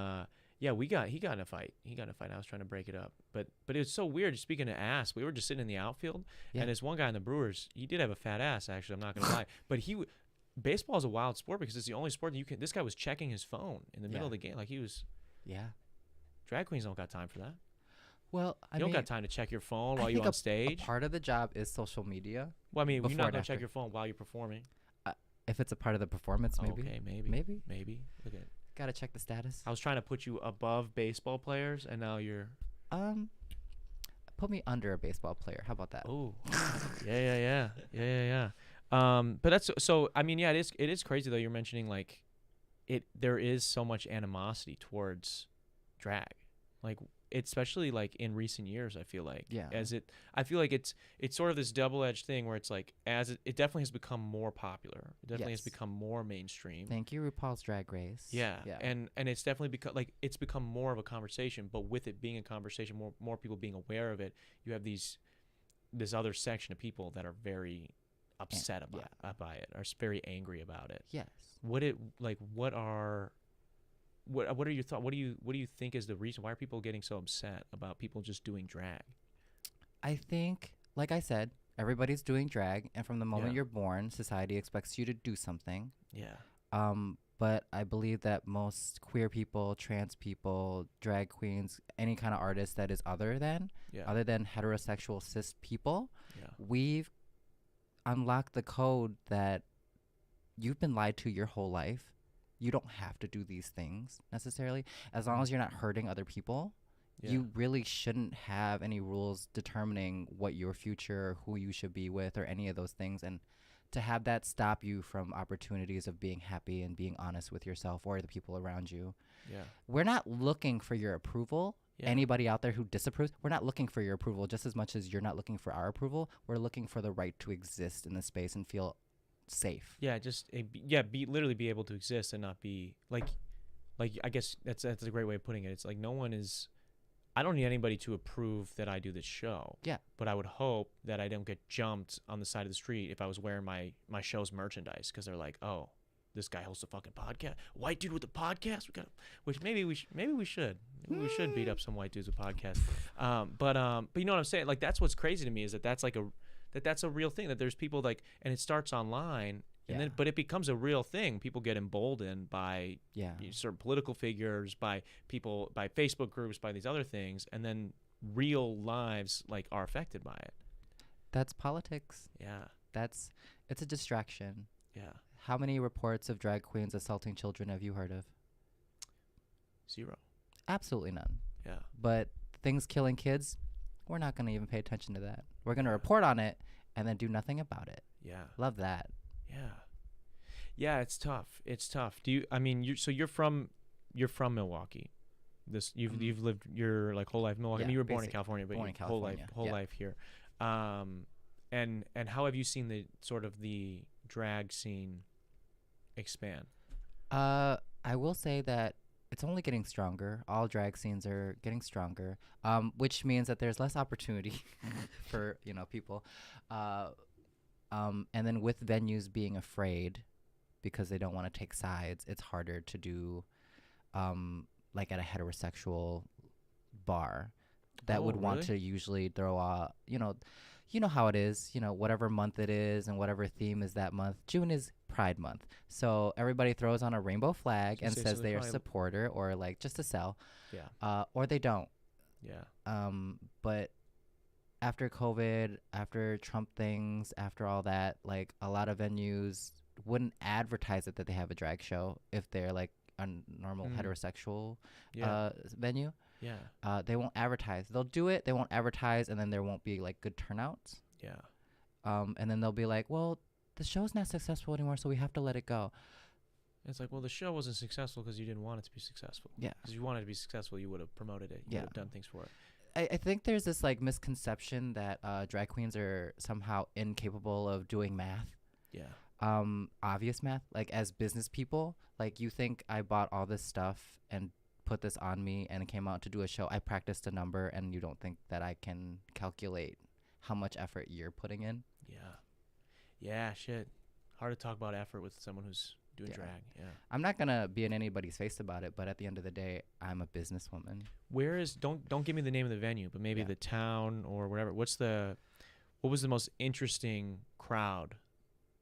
he got in a fight. I was trying to break it up, but it was so weird. Speaking of ass, we were just sitting in the outfield, Yeah. and this one guy in the Brewers, he did have a fat ass. Actually, I'm not gonna lie, but baseball is a wild sport because it's the only sport that you can. This guy was checking his phone in the middle of the game, like he was. Yeah. Drag queens don't got time for that. Well, I You don't mean, got time to check your phone I while you're think on a stage. part of the job is social media. Well, I mean, you're before not and gonna check after. your phone while you're performing. If it's a part of the performance, maybe. Okay, Maybe. Look at. Gotta check the status. I was trying to put you above baseball players, and now you're. Put me under a baseball player. How about that? Oh, yeah. But that's so. I mean, yeah, it is crazy though. You're mentioning like, there is so much animosity towards drag, like especially like in recent years. I feel like, Yeah. I feel like it's sort of this double-edged thing where it's like it definitely has become more popular. It definitely has Yes. become more mainstream. Thank you, RuPaul's Drag Race. Yeah. Yeah. And it's definitely become more of a conversation, but with it being a conversation, more people being aware of it, you have this other section of people that are very upset by it, are very angry about it. Yes. What are your thoughts? What do you think is the reason why are people getting so upset about people just doing drag? I think, like I said, everybody's doing drag, and from the moment Yeah. you're born, society expects you to do something. Yeah. But I believe that most queer people, trans people, drag queens, any kind of artist that is other than heterosexual cis people, Yeah. we've unlocked the code that you've been lied to your whole life. You don't have to do these things necessarily, as long as you're not hurting other people. Yeah. You really shouldn't have any rules determining what your future, who you should be with, or any of those things. And to have that stop you from opportunities of being happy and being honest with yourself or the people around you. Yeah. We're not looking for your approval. Anybody out there who disapproves, we're not looking for your approval just as much as you're not looking for our approval. We're looking for the right to exist in the space and feel safe. Yeah, just literally be able to exist and not be like I guess that's a great way of putting it. It's like no one is. I don't need anybody to approve that I do this show. Yeah. But I would hope that I don't get jumped on the side of the street if I was wearing my show's merchandise because they're like, oh, this guy hosts a fucking podcast. White dude with a podcast. Which maybe we should. Maybe we should beat up some white dudes with podcasts. But you know what I'm saying? Like that's what's crazy to me is that's like that's a real thing, that there's people like, and it starts online. And then, but it becomes a real thing. People get emboldened by certain political figures, by people, by Facebook groups, by these other things, and then real lives like are affected by it. That's politics. Yeah. It's a distraction. Yeah. How many reports of drag queens assaulting children have you heard of? 0. Absolutely none. Yeah. But things killing kids, we're not going to even pay attention to that. We're going to report on it and then do nothing about it. Yeah. Love that. Yeah, it's tough. You're from Milwaukee. You've lived your like whole life in Milwaukee. I mean, you were born in California, but your whole life here. And how have you seen the sort of the drag scene expand? I will say that it's only getting stronger. All drag scenes are getting stronger, which means that there's less opportunity for people. And then with venues being afraid because they don't want to take sides, it's harder to do like at a heterosexual bar that would want to usually throw out, you know how it is, whatever month it is and whatever theme is that month. June is Pride Month. So everybody throws on a rainbow flag and says they're a supporter or like just to sell. Yeah. Or they don't. Yeah. But after COVID, after Trump things, after all that, like a lot of venues wouldn't advertise it that they have a drag show if they're like a normal heterosexual venue. Yeah. They won't advertise. They'll do it. They won't advertise, and then there won't be like good turnouts. Yeah. And then they'll be like, well, the show's not successful anymore, so we have to let it go. It's like, well, the show wasn't successful because you didn't want it to be successful. Yeah. Because you wanted it to be successful, you would have promoted it. You would have done things for it. I think there's this like misconception that drag queens are somehow incapable of doing math. Yeah. Obvious math. Like as business people, like you think I bought all this stuff and put this on me and it came out to do a show. I practiced a number and you don't think that I can calculate how much effort you're putting in. Yeah. Yeah, shit. Hard to talk about effort with someone who's doing drag. Yeah. I'm not gonna be in anybody's face about it, but at the end of the day, I'm a businesswoman. Where is don't give me the name of the venue, but maybe the town or whatever. What was the most interesting crowd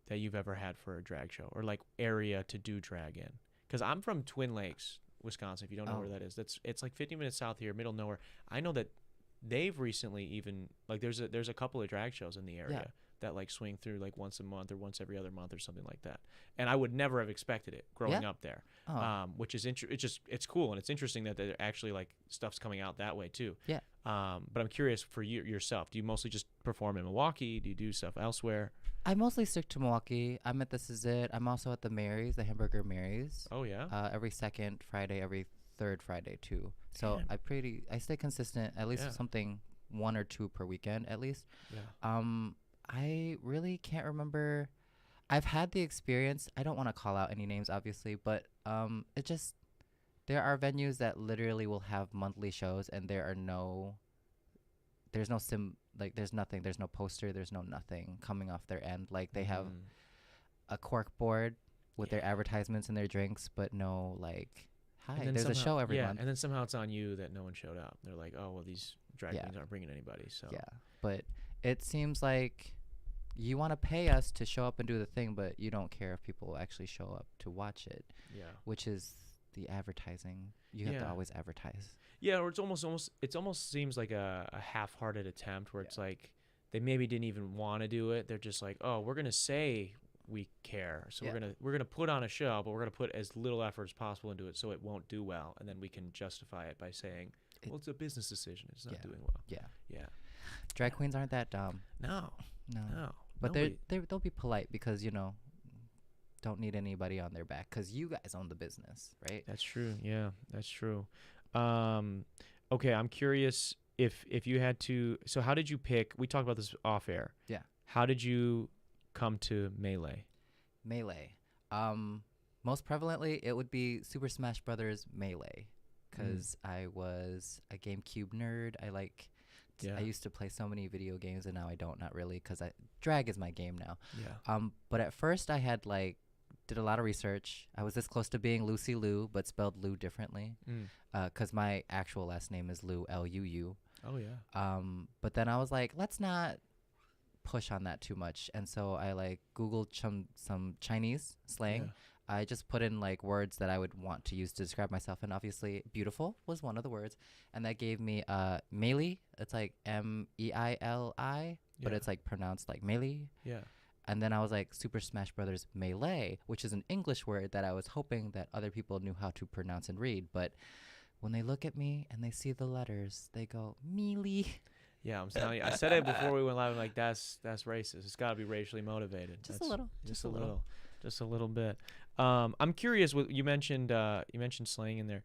that you've ever had for a drag show or like area to do drag in? Because I'm from Twin Lakes, Wisconsin. If you don't know where that is, it's like 50 minutes south here, middle of nowhere. I know that they've recently even like there's a couple of drag shows in the area that like swing through like once a month or once every other month or something like that. And I would never have expected it growing up there, which is it's cool and it's interesting that they're actually like stuff's coming out that way too. Yeah. But I'm curious for yourself. Do you mostly just perform in Milwaukee? Do you do stuff elsewhere? I mostly stick to Milwaukee. I'm at This Is It. I'm also at the Mary's, the Hamburger Mary's. Oh yeah. Every second Friday, every third Friday too. So I stay consistent, at least something 1 or 2 per weekend at least. Yeah. I really can't remember. I've had the experience. I don't want to call out any names, obviously, but there are venues that literally will have monthly shows, and there's no nothing. There's no poster. There's no nothing coming off their end. Like they have a cork board with their advertisements and their drinks, but no like, hi, there's a show every month. And then somehow it's on you that no one showed up. They're like, oh well, these drag queens aren't bringing anybody. So but it seems like you want to pay us to show up and do the thing, but you don't care if people actually show up to watch it. Yeah. Which is the advertising. You have to always advertise. Yeah, or it almost seems like a half-hearted attempt where it's like they maybe didn't even want to do it. They're just like, "Oh, we're going to say we care. So we're going to put on a show, but we're going to put as little effort as possible into it so it won't do well, and then we can justify it by saying, well, it's a business decision. It's not doing well." Yeah. Yeah. Drag queens aren't that dumb. No. But they'll be polite because, don't need anybody on their back because you guys own the business, right? That's true. Yeah, that's true. Okay, I'm curious if you had to. So how did you pick? We talked about this off air. Yeah. How did you come to Melee? Melee. Most prevalently, it would be Super Smash Brothers Melee, because I was a GameCube nerd. I used to play so many video games, and now I don't, not really, because drag is my game now. Yeah. But at first I had did a lot of research. I was this close to being Lucy Liu, but spelled Liu differently, because my actual last name is Liu, L-U-U. Oh yeah. But then I was like, let's not push on that too much, and so I Googled some Chinese slang. Yeah. I just put in words that I would want to use to describe myself, and obviously beautiful was one of the words, and that gave me Meili. It's like Meili, but it's pronounced like Meili. Yeah. And then I was like Super Smash Brothers Melee, which is an English word that I was hoping that other people knew how to pronounce and read, but when they look at me and they see the letters, they go Melee. Yeah, I'm telling you. I said it before we went live. I'm like, that's racist. It's got to be racially motivated. Just a little. Just a little bit. I'm curious. What you mentioned slang in there.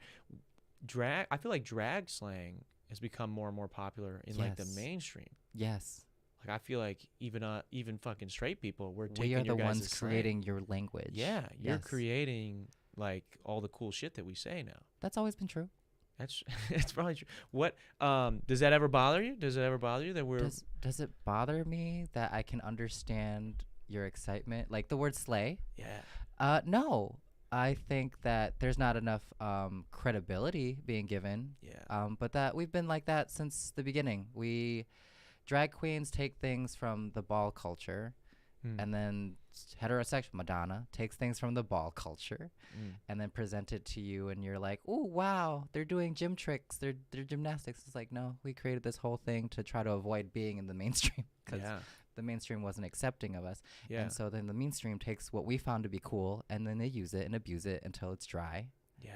Drag. I feel like drag slang has become more and more popular in the mainstream. Yes. I feel like even fucking straight people, we are the ones creating your language. Yeah, you're creating all the cool shit that we say now. That's always been true. It's probably true. What does that ever bother you? Does it ever bother you that we're does it bother me that I can understand your excitement, like the word slay? Yeah. No, I think that there's not enough credibility being given. Yeah. But that we've been like that since the beginning. Drag queens take things from the ball culture, and then heterosexual Madonna takes things from the ball culture, and then present it to you, and you're like, "Oh wow, they're doing gym tricks, they're gymnastics." It's like, no, we created this whole thing to try to avoid being in the mainstream, because the mainstream wasn't accepting of us. Yeah. And so then the mainstream takes what we found to be cool, and then they use it and abuse it until it's dry. Yeah.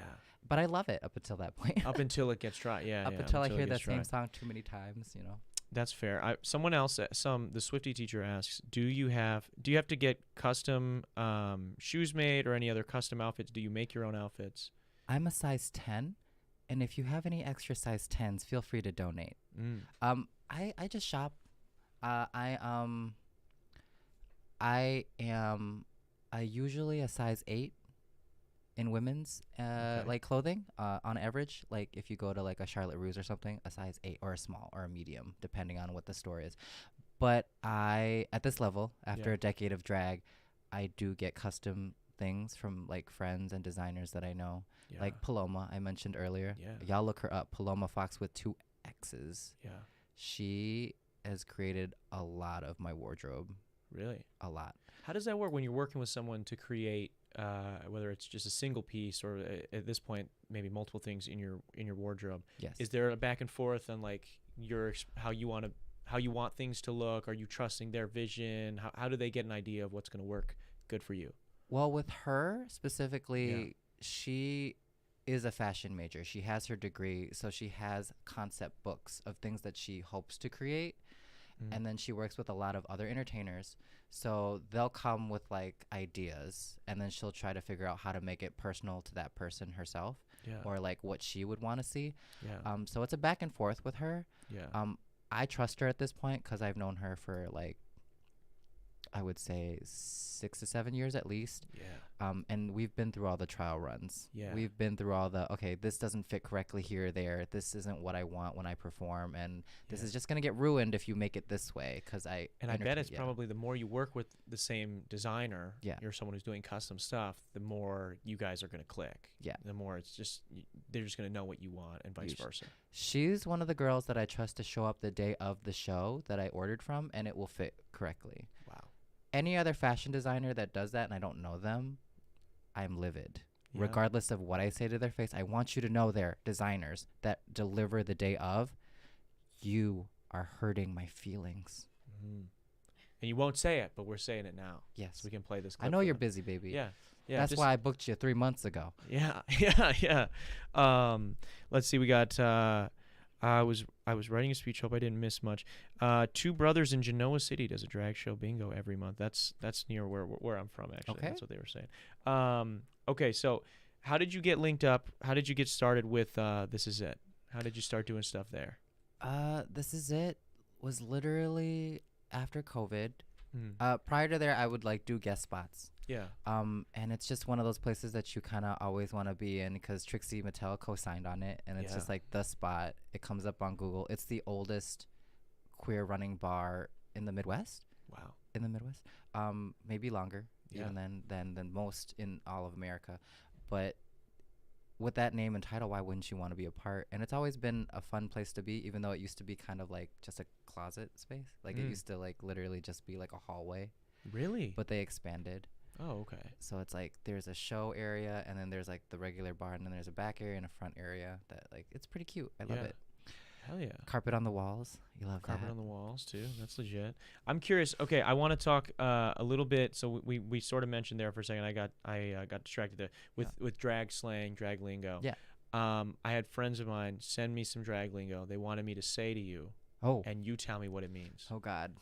But I love it up until that point. Up until it gets dry. Yeah. Until I hear that same song too many times, That's fair. Someone else, the Swifty teacher asks, do you have to get custom shoes made or any other custom outfits? Do you make your own outfits? I'm a size 10, and if you have any extra size 10s, feel free to donate. I just shop. I am usually a size 8 in women's clothing on average. If you go to a Charlotte Russe or something, a size 8 or a small or a medium, depending on what the store is. But at this level, after a decade of drag, I do get custom things from friends and designers that I know. Like Paloma, I mentioned earlier. Y'all look her up, Paloma Fox with 2 X's. She has created a lot of my wardrobe. Really? A lot. How does that work when you're working with someone to create whether it's just a single piece or at this point maybe multiple things in your wardrobe? Yes. Is there a back and forth on how you want things to look? Are you trusting their vision? How do they get an idea of what's going to work good for you? Well, with her specifically, she is a fashion major. She has her degree, so she has concept books of things that she hopes to create. And then she works with a lot of other entertainers, so they'll come with ideas, and then she'll try to figure out how to make it personal to that person herself, or what she would want to see. So it's a back and forth with her. I trust her at this point because I've known her for I would say 6 to 7 years at least. And we've been through all the trial runs. We've been through all the, okay, this doesn't fit correctly here or there. This isn't what I want when I perform. And this is just going to get ruined if you make it this way. I bet it's probably the more you work with the same designer, you're someone who's doing custom stuff, the more you guys are going to click. The more it's just, they're just going to know what you want and vice versa. She's one of the girls that I trust to show up the day of the show that I ordered from, and it will fit correctly. Wow. Any other fashion designer that does that and I don't know them, I'm livid. Regardless of what I say to their face, I want you to know they're designers that deliver the day of. You are hurting my feelings. And you won't say it, but we're saying it now. Yes. So we can play this clip. I know you're busy, baby. Yeah. That's why I booked you 3 months ago. Yeah. Let's see. We got... I was writing a speech. Hope I didn't miss much. Two Brothers in Genoa City does a drag show bingo every month. That's near where I'm from, actually. Okay. That's what they were saying. Okay, so how did you get linked up? How did you get started with This Is It? How did you start doing stuff there? This is it. Was literally after COVID. Mm. Prior to there, I would like do guest spots. Yeah. And it's just one of those places that you kind of always want to be in because Trixie Mattel co-signed on it, and it's just like the spot. It comes up on Google. It's the oldest queer running bar in the Midwest. Wow. In the Midwest, maybe longer Yeah. even than most in all of America, but with that name and title, why wouldn't you want to be a part? And it's always been a fun place to be, even though it used to be kind of like just a closet space. Like it used to like literally just be like a hallway. Really? But they expanded. Oh, okay. So it's like there's a show area, and then there's like the regular bar, and then there's a back area and a front area that like it's pretty cute. I love it. Hell yeah. Carpet on the walls. You love Carpet that. on the walls too. That's legit. I'm curious. Okay, I want to talk a little bit. So we sort of mentioned there for a second. I got distracted there with drag slang, drag lingo. Yeah. I had friends of mine send me some drag lingo. They wanted me to say to you. Oh. And you tell me what it means. Oh God.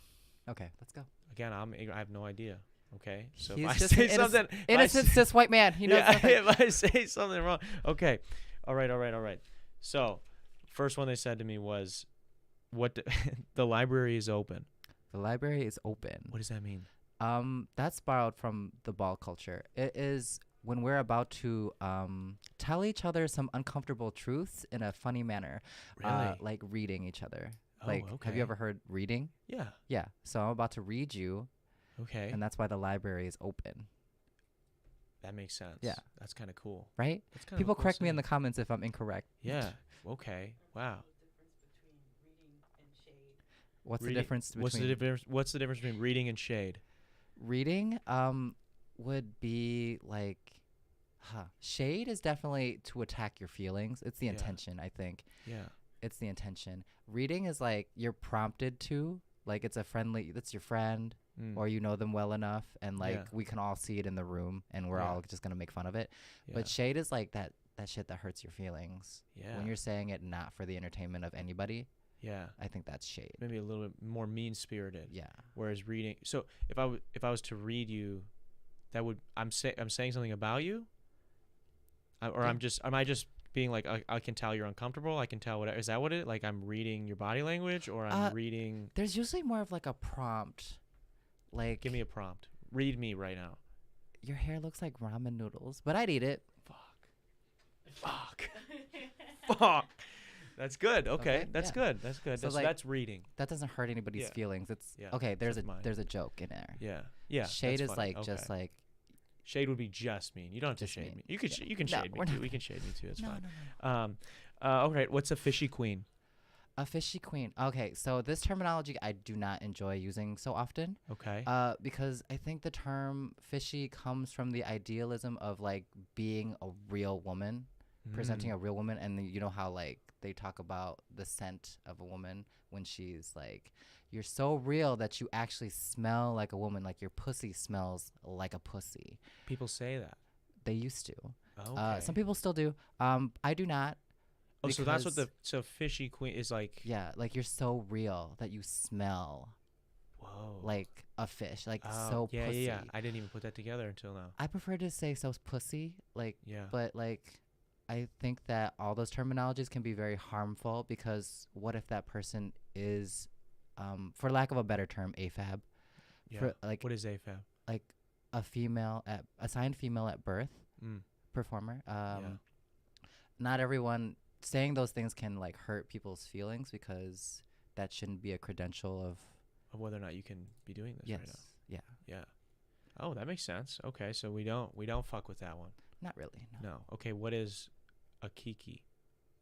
Okay, let's go. Again, I have no idea. Okay, so He's if I just say an something, innocent cis white man. He knows nothing. if I say something wrong, okay, all right. So, first one they said to me was, the library is open. The library is open. What does that mean? That's borrowed from the ball culture. It is when we're about to tell each other some uncomfortable truths in a funny manner. Really? Like reading each other. Oh, Like, okay. have you ever heard reading? Yeah. Yeah. So I'm about to read you. Okay. And that's why the library is open. That makes sense. Yeah. That's kind of cool. Right? That's kind People of correct me in the comments if I'm incorrect. Yeah. Okay. Wow. What's the difference between What's the difference between reading and shade? reading? Would be like, shade is definitely to attack your feelings. It's the intention, I think. Yeah. It's the intention. Reading is like you're prompted to, like it's a friendly, that's your friend, or you know them well enough, and like we can all see it in the room, and we're all just gonna make fun of it. But shade is like that shit that hurts your feelings. Yeah. When you're saying it not for the entertainment of anybody. Yeah. I think that's shade. Maybe a little bit more mean-spirited. Yeah. Whereas reading, so if I was to read you, that would I'm saying something about you, or am I just being like I can tell you're uncomfortable. I can tell what is that what it like I'm reading your body language, or I'm reading. There's usually more of like a prompt. Like, give me a prompt. Read me right now. Your hair looks like ramen noodles, but I'd eat it. Fuck. That's good. Okay. That's good. That's good. So that's reading. That doesn't hurt anybody's feelings. It's okay. There's a joke in there. Yeah. Yeah. Shade is funny. like just like. Shade would be just mean. You don't have to shade me. You can shade me too. We can shade me too. It's fine. No. All right. What's a fishy queen? A fishy queen. Okay, so this terminology I do not enjoy using so often. Okay. Because I think the term fishy comes from the idealism of like being a real woman, presenting a real woman, and you know how like they talk about the scent of a woman when she's like, you're so real that you actually smell like a woman, like your pussy smells like a pussy. People say that. They used to. Okay. Some people still do. I do not. Oh, so that's what so fishy queen is like. Yeah, like you're so real that you smell. Whoa. Like a fish, like so pussy. Yeah. I didn't even put that together until now. I prefer to say so pussy, like. Yeah. But like, I think that all those terminologies can be very harmful because what if that person is, for lack of a better term, AFAB. Yeah. For, like, what is AFAB? Like assigned female at birth performer. Not everyone. Saying those things can like hurt people's feelings because that shouldn't be a credential of whether or not you can be doing this right now. Yeah. Oh, that makes sense. Okay, so we don't fuck with that one. Not really. No. Okay, what is a kiki?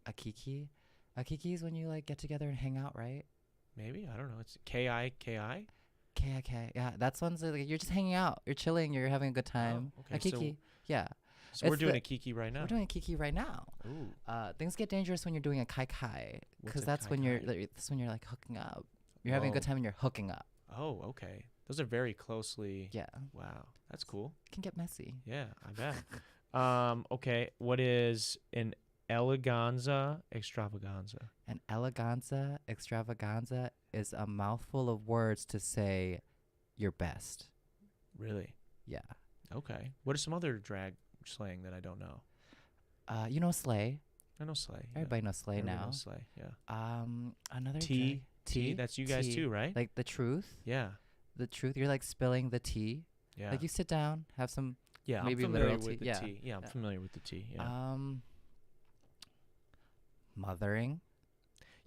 A kiki? A kiki is when you like get together and hang out, right? Maybe, I don't know. It's K-I-K-I? K-I-K. Yeah, that's one's like you're just hanging out, you're chilling, you're having a good time. Oh, okay. A kiki. Yeah. So we're doing a kiki right now. We're doing a kiki right now. Ooh. Things get dangerous when you're doing a kai-kai because that's when you're like hooking up. You're having a good time and you're hooking up. Oh, okay. Those are very closely. Yeah. Wow, that's cool. It can get messy. Yeah, I bet. Okay, what is an eleganza extravaganza? An eleganza extravaganza is a mouthful of words to say your best. Really? Yeah. Okay. What are some other drag slang that I don't know? You know slay. I know Slay. Everybody knows Slay Everybody now. knows Slay. Yeah. Another T. T. That's you guys too, right? Like the truth. Yeah. The truth. You're like spilling the tea. Yeah. Like you sit down, have some. Yeah. Maybe I'm familiar literal with tea. the Yeah. tea. Yeah. I'm familiar with the tea. Yeah. Mothering.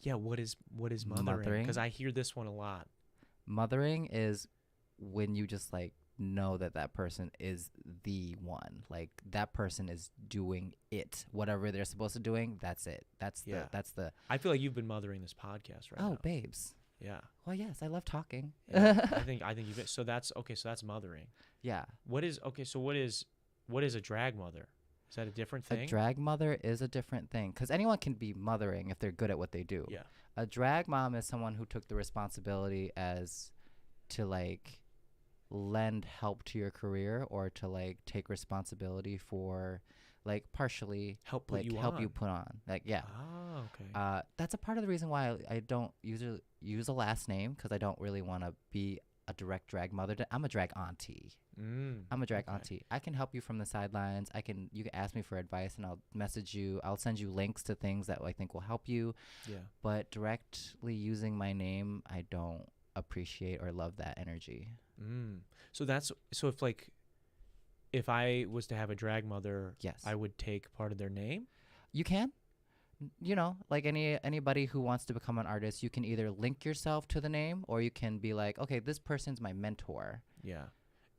Yeah. What is mothering? Because I hear this one a lot. Mothering is when you just like know that person is the one. Like that person is doing it. Whatever they're supposed to doing, that's it. That's the. I feel like you've been mothering this podcast right now. Oh, babes. Yeah. Well, yes, I love talking. Yeah. I think you've been, so that's okay. So that's mothering. Yeah. What is a drag mother? Is that a different thing? A drag mother is a different thing because anyone can be mothering if they're good at what they do. Yeah. A drag mom is someone who took the responsibility as to like lend help to your career or to like take responsibility for like partially help put you put on. Like, yeah. Oh, okay. That's a part of the reason why I don't usually use a last name because I don't really want to be a direct drag mother. I'm a drag auntie. I'm a drag auntie. I can help you from the sidelines. You can ask me for advice and I'll message you. I'll send you links to things that I think will help you. Yeah. But directly using my name, I don't appreciate or love that energy. So if I was to have a drag mother, yes, I would take part of their name. You can. You know, like anybody who wants to become an artist, you can either link yourself to the name or you can be like, okay, this person's my mentor. Yeah.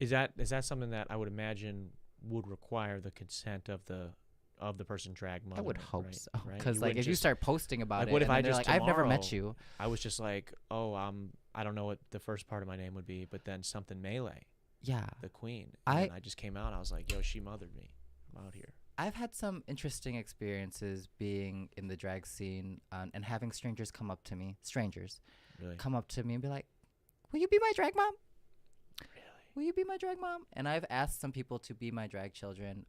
Is that something that I would imagine would require the consent of the person drag mother? I would hope so. Right? Because like if you start posting about like, it, what if and I they're just like, I've never tomorrow, met you. I was just like, I don't know what the first part of my name would be, but then something Melee. Yeah. The queen. And I just came out. I was like, yo, she mothered me. I'm out here. I've had some interesting experiences being in the drag scene and having strangers come up to me. Really? Come up to me and be like, will you be my drag mom? Really? Will you be my drag mom? And I've asked some people to be my drag children.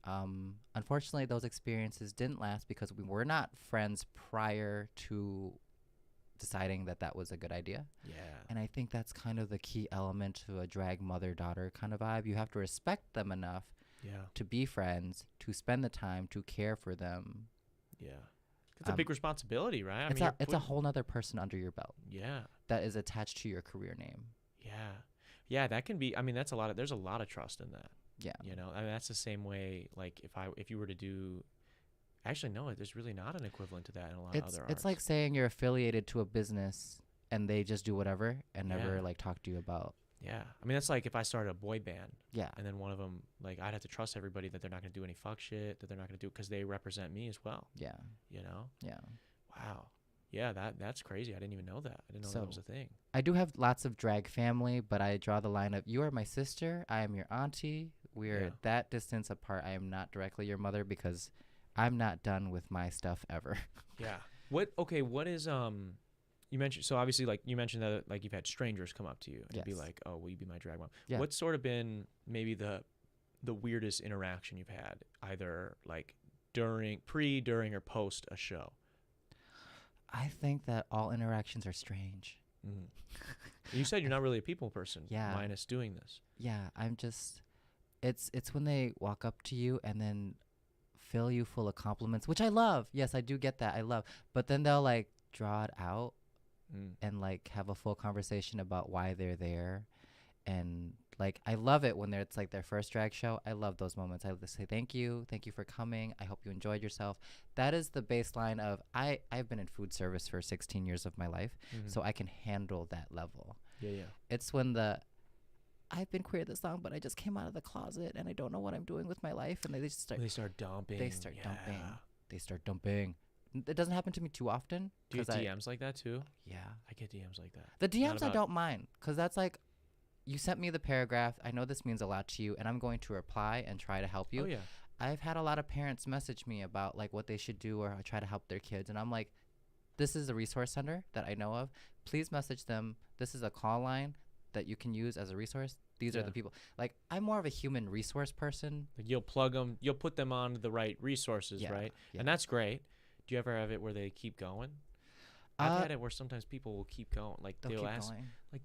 Unfortunately, those experiences didn't last because we were not friends prior to deciding that was a good idea. Yeah. And I think that's kind of the key element to a drag mother-daughter kind of vibe. You have to respect them enough to be friends, to spend the time, to care for them. Yeah. It's a big responsibility, right? It's a whole nother person under your belt. Yeah. That is attached to your career name. Yeah. Yeah, that can be, there's a lot of trust in that. Yeah. You know, that's the same way, like if you were to do, actually, no, there's really not an equivalent to that in a lot of other arts. It's like saying you're affiliated to a business and they just do whatever and never like talk to you about. Yeah. That's like if I started a boy band. Yeah. And then one of them, like, I'd have to trust everybody that they're not going to do any fuck shit, that they're not going to do, because they represent me as well. Yeah. You know? Yeah. Wow. Yeah, that's crazy. I didn't even know that. I didn't know that was a thing. I do have lots of drag family, but I draw the line of you are my sister, I am your auntie. We are that distance apart. I am not directly your mother because I'm not done with my stuff ever. Yeah. What is you mentioned, so obviously, like you mentioned that like you've had strangers come up to you and be like, "Oh, will you be my drag mom?" Yeah. What's sort of been maybe the weirdest interaction you've had, either like during, or post a show? I think that all interactions are strange. You said you're not really a people person. Yeah. Minus doing this. Yeah, I'm just. It's when they walk up to you and then fill you full of compliments, which I love. Yes, I do get that. I love. But then they'll like draw it out and like have a full conversation about why they're there. And like, I love it when it's like their first drag show. I love those moments. I say, thank you for coming. I hope you enjoyed yourself. That is the baseline of, I've been in food service for 16 years of my life, so I can handle that level. Yeah. It's when I've been queer this long, but I just came out of the closet and I don't know what I'm doing with my life. And they start dumping. They start dumping. It doesn't happen to me too often. Do you get DMs like that too? Yeah. I get DMs like that. The DMs I don't mind, because that's like, you sent me the paragraph. I know this means a lot to you, and I'm going to reply and try to help you. Oh, yeah. I've had a lot of parents message me about like what they should do or try to help their kids. And I'm like, this is a resource center that I know of. Please message them. This is a call line that you can use as a resource. These are the people. Like, I'm more of a human resource person. Like, you'll plug them, you'll put them on the right resources, right? Yeah. And that's great. Do you ever have it where they keep going? I've had it where sometimes people will keep going. Like, they'll ask, going. Like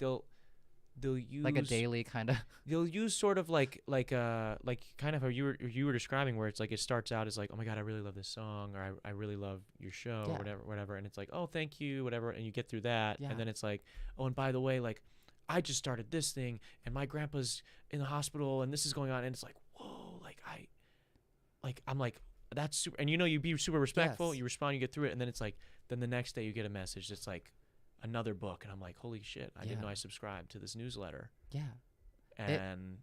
they'll use like a daily kind of. they'll use sort of like kind of how you were describing, where it's like it starts out as like, oh my god, I really love this song, or I really love your show, Yeah. or whatever, and it's like, oh, thank you, whatever, and you get through that, Yeah. and then it's like, oh, and by the way, like, I just started this thing, and my grandpa's in the hospital, and this is going on, and it's like, whoa, I'm like, that's super, and you be super respectful, Yes. you respond, you get through it, and then it's like, then the next day you get a message that's like another book, and I'm like, holy shit, I didn't know I subscribed to this newsletter. Yeah. And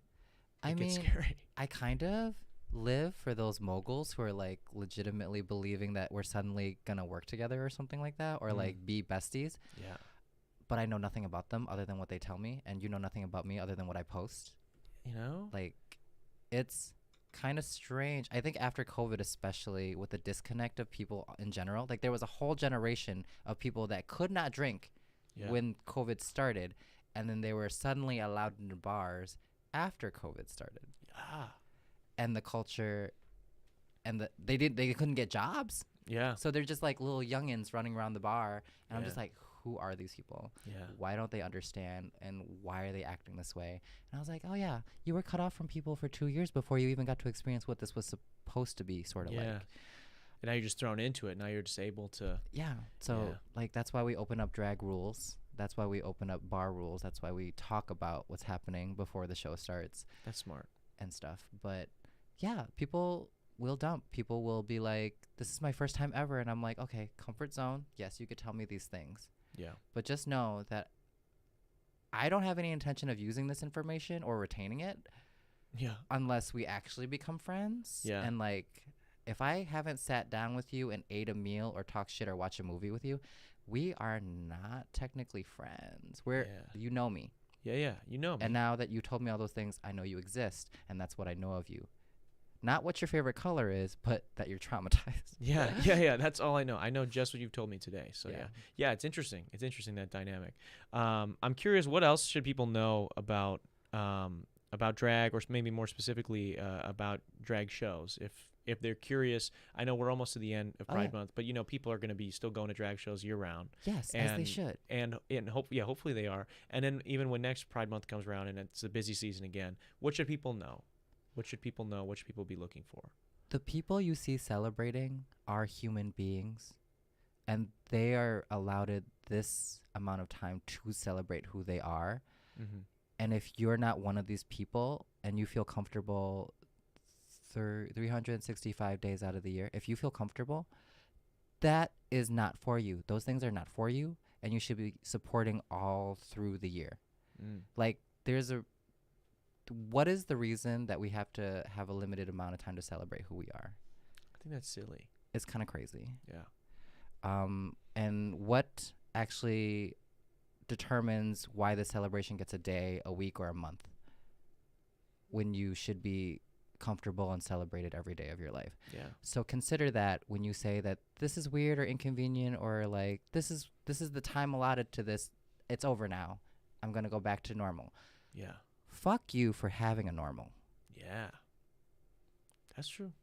I it mean, gets scary. I kind of live for those moguls who are like legitimately believing that we're suddenly gonna work together or something like that, or like be besties. Yeah. But I know nothing about them other than what they tell me, and you know nothing about me other than what I post. Like, it's kind of strange. I think after COVID, especially with the disconnect of people in general, like there was a whole generation of people that could not drink when COVID started, and then they were suddenly allowed into bars after COVID started. Yeah. And the culture, and they couldn't get jobs. Yeah. So they're just like little youngins running around the bar, and I'm just like, who are these people? Yeah. Why don't they understand, and why are they acting this way? And I was like, oh yeah, you were cut off from people for 2 years before you even got to experience what this was supposed to be, sort of like. And now you're just thrown into it. Now you're just able to. Yeah. So like that's why we open up drag rules. That's why we open up bar rules. That's why we talk about what's happening before the show starts. That's smart. And stuff. But yeah, people will dump. People will be like, this is my first time ever. And I'm like, okay, comfort zone. Yes, you could tell me these things. Yeah. But just know that I don't have any intention of using this information or retaining it. Yeah. Unless we actually become friends. Yeah. And like, if I haven't sat down with you and ate a meal or talked shit or watched a movie with you, we are not technically friends. You know me. Yeah. You know me. And now that you told me all those things, I know you exist. And that's what I know of you. Not what your favorite color is, but that you're traumatized. Yeah. That's all I know. I know just what you've told me today. So yeah. It's interesting. It's interesting, that dynamic. I'm curious, what else should people know about drag, or maybe more specifically about drag shows? If they're curious, I know we're almost to the end of Pride Month, but people are going to be still going to drag shows year round. Yes, as they should. And hopefully they are. And then even when next Pride Month comes around and it's a busy season again, what should people know? What should people know? What should people be looking for? The people you see celebrating are human beings, and they are allowed this amount of time to celebrate who they are. Mm-hmm. And if you're not one of these people and you feel comfortable 365 days out of the year, if you feel comfortable, that is not for you. Those things are not for you, and you should be supporting all through the year. Like, what is the reason that we have to have a limited amount of time to celebrate who we are? I think that's silly. It's kind of crazy. Yeah. And what actually determines why the celebration gets a day, a week, or a month, when you should be comfortable and celebrated every day of your life? Yeah. So consider that when you say that this is weird or inconvenient, or like this is the time allotted to this, it's over now, I'm going to go back to normal. Yeah. Fuck you for having a normal. Yeah. That's true.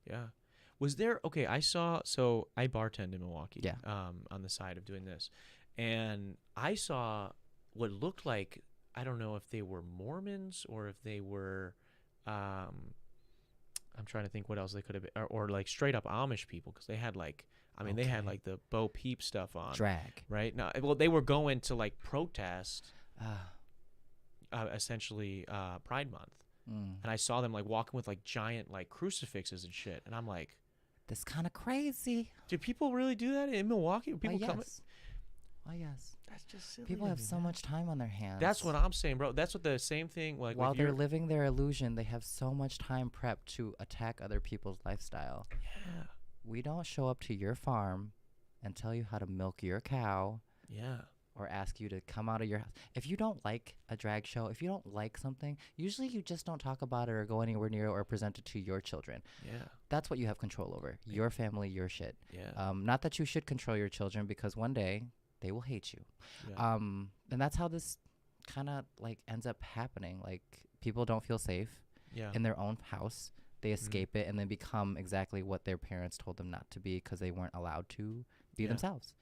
Yeah. Was there, okay, I bartend in Milwaukee. Yeah. On the side of doing this. And I saw what looked like, I don't know if they were Mormons or if they were, I'm trying to think what else they could have been, or like straight up Amish people, because they had like, they had like the Bo Peep stuff on. Drag. Right? No, well, they were going to like protest essentially Pride Month. And I saw them like walking with like giant like crucifixes and shit. And I'm like, this kind of crazy. Do people really do that in Milwaukee? People come. Oh yes. That's just silly. People have so much time on their hands. That's what I'm saying, bro. That's what the same thing. Like while they're living their illusion, they have so much time prepped to attack other people's lifestyle. Yeah. We don't show up to your farm and tell you how to milk your cow. Yeah. Or ask you to come out of your house. If you don't like a drag show, if you don't like something, usually you just don't talk about it or go anywhere near it or present it to your children. Yeah. That's what you have control over. Your family, your shit. Yeah. Not that you should control your children, because one day they will hate you. Yeah. And that's how this kind of like ends up happening. Like, people don't feel safe in their own house. They escape it and then become exactly what their parents told them not to be, because they weren't allowed to be themselves.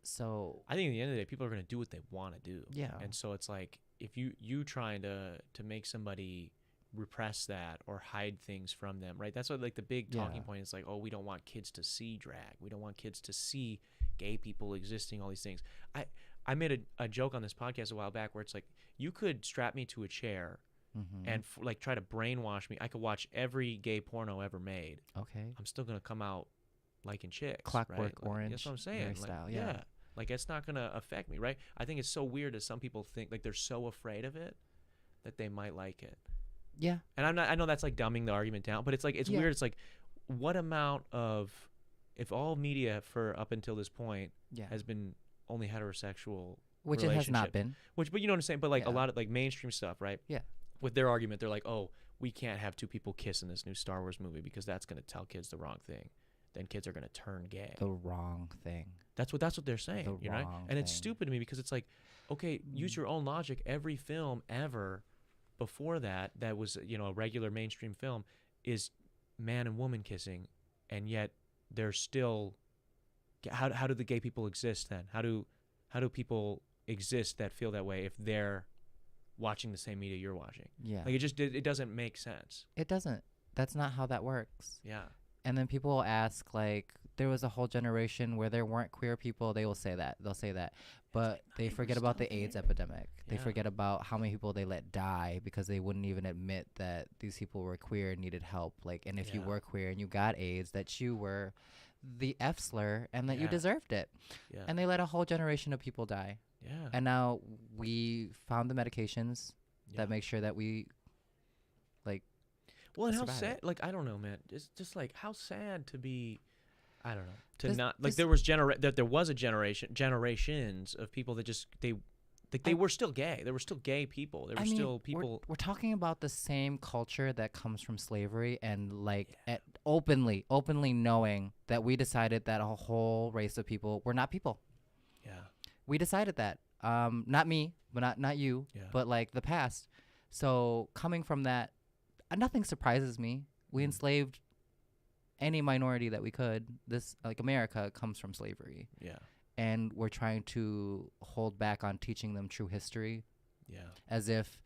So I think at the end of the day, people are going to do what they want to do. yeah. And so it's like, if you trying to make somebody repress that or hide things from them, right? That's what, like, the big talking point is like, oh, we don't want kids to see drag. We don't want kids to see gay people existing, all these things. I made a joke on this podcast a while back where it's like, you could strap me to a chair and like try to brainwash me. I could watch every gay porno ever made. Okay. I'm still going to come out liking chicks. Clockwork right? Orange. That's what I'm saying. Like, style, yeah. Like, it's not going to affect me, right? I think it's so weird that some people think, like, they're so afraid of it that they might like it. Yeah. And I know that's like dumbing the argument down, but it's like, it's weird. It's like, what amount of, if all media for up until this point has been only heterosexual, which it has not been. But you know what I'm saying? But like a lot of like mainstream stuff, right? Yeah. With their argument, they're like, oh, we can't have two people kiss in this new Star Wars movie because that's going to tell kids the wrong thing. Then kids are going to turn gay. The wrong thing. That's what they're saying, you know? And it's stupid to me because it's like, okay, use your own logic. Every film ever before that was, you know, a regular mainstream film is man and woman kissing, and yet they're still, how do the gay people exist then? How do people exist that feel that way if they're watching the same media you're watching? Yeah. Like, it doesn't make sense. It doesn't. That's not how that works. Yeah. And then people will ask, like, there was a whole generation where there weren't queer people. They'll say that. But they forget about the AIDS epidemic. They forget about how many people they let die because they wouldn't even admit that these people were queer and needed help. Like, and if you were queer and you got AIDS, that you were the F slur and that you deserved it. Yeah. And they let a whole generation of people die. Yeah. And now we found the medications that make sure that we, like, well, and how sad, like, I don't know, man. It's just like, how sad to be, I don't know, there was a generations of people that just, they were still gay. There were still gay people. There were still people. We're talking about the same culture that comes from slavery and, like, openly knowing that we decided that a whole race of people were not people. Yeah. We decided that. Not me, but not you, but, like, the past. So coming from that, nothing surprises me. We enslaved any minority that we could. This, like, America comes from slavery. Yeah. And we're trying to hold back on teaching them true history. Yeah. As if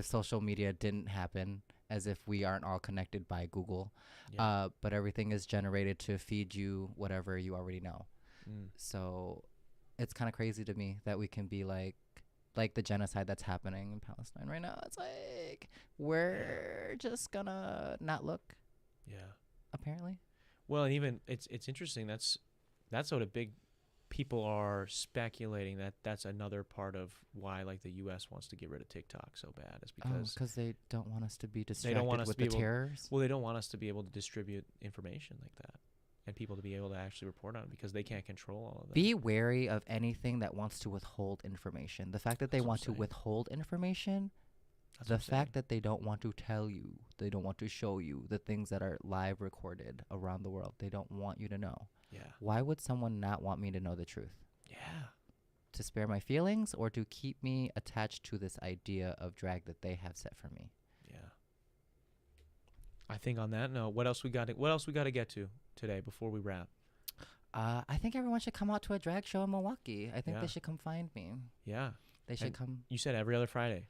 social media didn't happen, as if we aren't all connected by Google. Yeah. But everything is generated to feed you whatever you already know. So it's kind of crazy to me that we can be like the genocide that's happening in Palestine right now. It's like, we're just gonna not look. Yeah. Apparently. Well, and even it's interesting. That's sort of big. People are speculating that that's another part of why, like, the U.S. wants to get rid of TikTok so bad, is because they don't want us to be distracted with the terrors. Well, they don't want us to be able to distribute information like that, and people to be able to actually report on it because they can't control all of that. Be wary of anything that wants to withhold information. The fact that they want to withhold information, the fact that they don't want to tell you, they don't want to show you the things that are live recorded around the world. They don't want you to know. Yeah. Why would someone not want me to know the truth? Yeah. To spare my feelings or to keep me attached to this idea of drag that they have set for me? Yeah. I think on that note, what else we got to get to today before we wrap? I think everyone should come out to a drag show in Milwaukee. I think they should come find me. Yeah. They should come. You said every other Friday.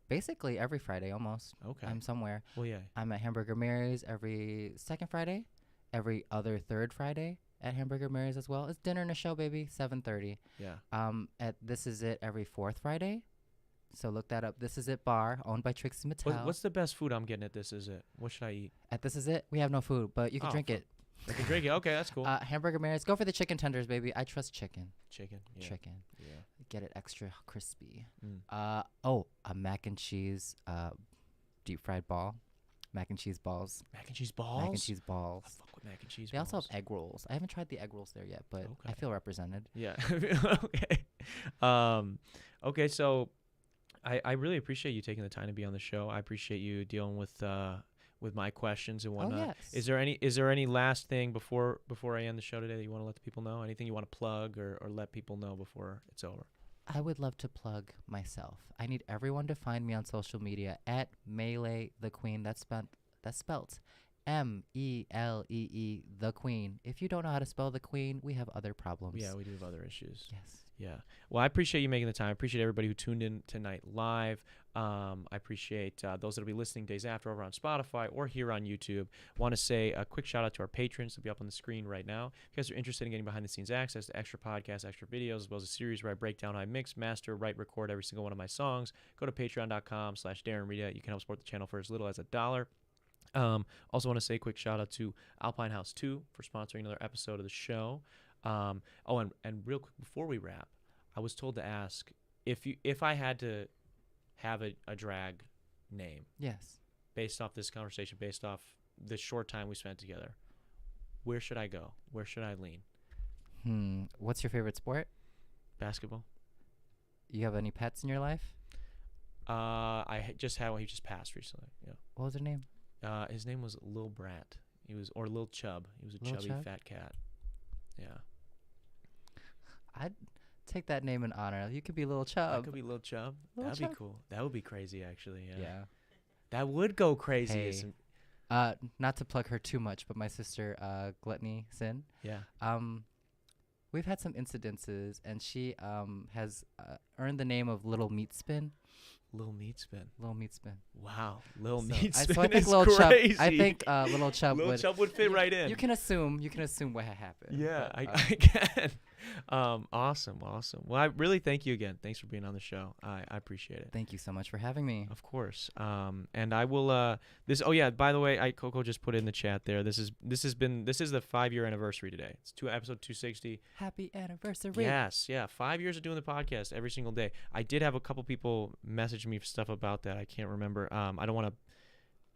Basically every Friday almost. Okay. I'm somewhere. Well, yeah. I'm at Hamburger Mary's every second Friday, every other third Friday at Hamburger Mary's as well. It's dinner and a show, baby, 7:30. Yeah. At This Is It every fourth Friday. So look that up. This Is It Bar, owned by Trixie Mattel. What's the best food I'm getting at This Is It? What should I eat? At This Is It, we have no food, but you can drink it. I can drink it. Okay, that's cool. Hamburger Mary's. Go for the chicken tenders, baby. I trust chicken. Chicken. Yeah. Chicken. Yeah. Get it extra crispy. A mac and cheese deep fried ball. Mac and cheese balls. Mac and cheese balls? Mac and cheese balls. I fuck with mac and cheese balls. They also have egg rolls. I haven't tried the egg rolls there yet, but I feel represented. Yeah. Okay. Okay, so I really appreciate you taking the time to be on the show. I appreciate you dealing with my questions and whatnot. Oh, yes. Is there any last thing before I end the show today that you want to let the people know? Anything you want to plug or let people know before it's over? I would love to plug myself. I need everyone to find me on social media at Melee the Queen. That's spelt Melee, the Queen. If you don't know how to spell the Queen, we have other problems. Yeah, we do have other issues. Yes. Yeah. Well, I appreciate you making the time. I appreciate everybody who tuned in tonight live. I appreciate those that will be listening days after over on Spotify or here on YouTube. Want to say a quick shout out to our patrons. They'll be up on the screen right now. If you guys are interested in getting behind the scenes access to extra podcasts, extra videos, as well as a series where I break down how I mix, master, write, record every single one of my songs, go to patreon.com/Darren Rita. You can help support the channel for as little as $1. Also want to say a quick shout out to Alpine House 2 for sponsoring another episode of the show. And real quick before we wrap, I was told to ask if I had to have a drag name. Yes. Based off this conversation, based off the short time we spent together, where should I go? Where should I lean? What's your favorite sport? Basketball. You have any pets in your life? I just had one. He just passed recently. Yeah. What was her name? His name was Lil Brat. Or Lil Chub. He was a chubby fat cat. Yeah. I'd take that name in honor. You could be Lil Chub. I could be Lil Chub. That'd be cool. That would be crazy, actually. Yeah. That would go crazy. Hey, not to plug her too much, but my sister, Gluttony Sin. Yeah. We've had some incidences, and she has earned the name of Little Meat Spin. Little Meat Spin. Little Meat Spin. Wow. Little Meat Spin so I think is Lil crazy. Chub. I think Little Chub Lil Chub would fit right in. You can assume what happened. Yeah, but, I can. Awesome. Well, I really thank you again. Thanks for being on the show. I appreciate it. Thank you so much for having me. Of course. And I will. Oh yeah. By the way, Coco just put it in the chat there. This is the 5-year anniversary today. It's episode 260. Happy anniversary. Yes. Yeah. 5 years of doing the podcast every single day. I did have a couple people message me stuff about that. I can't remember. I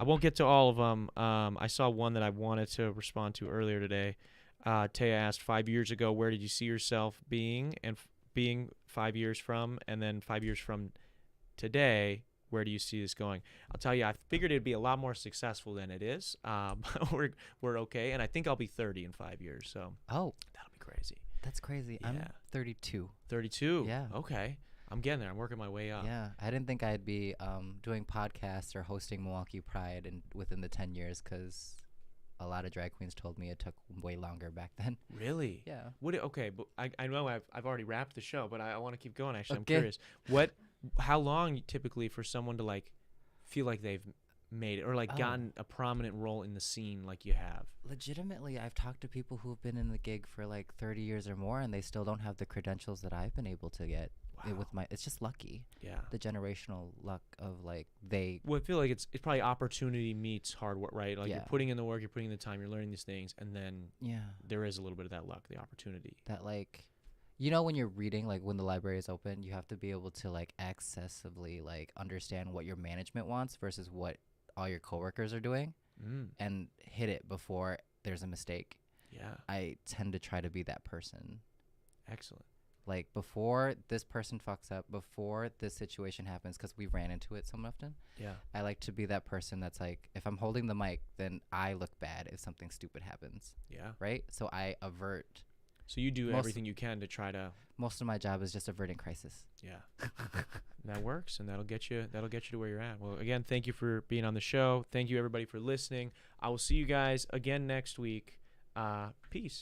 won't get to all of them. I saw one that I wanted to respond to earlier today. Taya asked 5 years ago, where did you see yourself being, and being 5 years from, and then 5 years from today, where do you see this going? I'll tell you, I figured it'd be a lot more successful than it is. But we're okay, and I think I'll be 30 in 5 years, so that'll be crazy. That's crazy. Yeah. I'm 32. 32? Yeah. Okay. I'm getting there. I'm working my way up. Yeah. I didn't think I'd be doing podcasts or hosting Milwaukee Pride within the 10 years, because a lot of drag queens told me it took way longer back then. Really? Yeah. Okay, but I know I've already wrapped the show, but I want to keep going. Actually, Okay. I'm curious. How long typically for someone to like feel like they've made it or like gotten a prominent role in the scene like you have? Legitimately, I've talked to people who've been in the gig for like 30 years or more, and they still don't have the credentials that I've been able to get. Wow. It's just lucky. Yeah. The generational luck of like Well, I feel like it's probably opportunity meets hard work, right? Like Yeah. you're putting in the work, you're putting in the time, you're learning these things, and then yeah. there is a little bit of that luck, the opportunity. That like, you know, when you're reading, like when the library is open, you have to be able to like accessibly like understand what your management wants versus what all your coworkers are doing, and hit it before there's a mistake. Yeah. I tend to try to be that person. Excellent. Like before this person fucks up, before this situation happens, because we ran into it so often. Yeah. I like to be that person that's like, if I'm holding the mic, then I look bad if something stupid happens. Yeah. Right? So I avert. So you do everything you can to try to. Most of my job is just averting crisis. Yeah. That works, and that'll get you to where you're at. Well, again, thank you for being on the show. Thank you everybody for listening. I will see you guys again next week. Peace.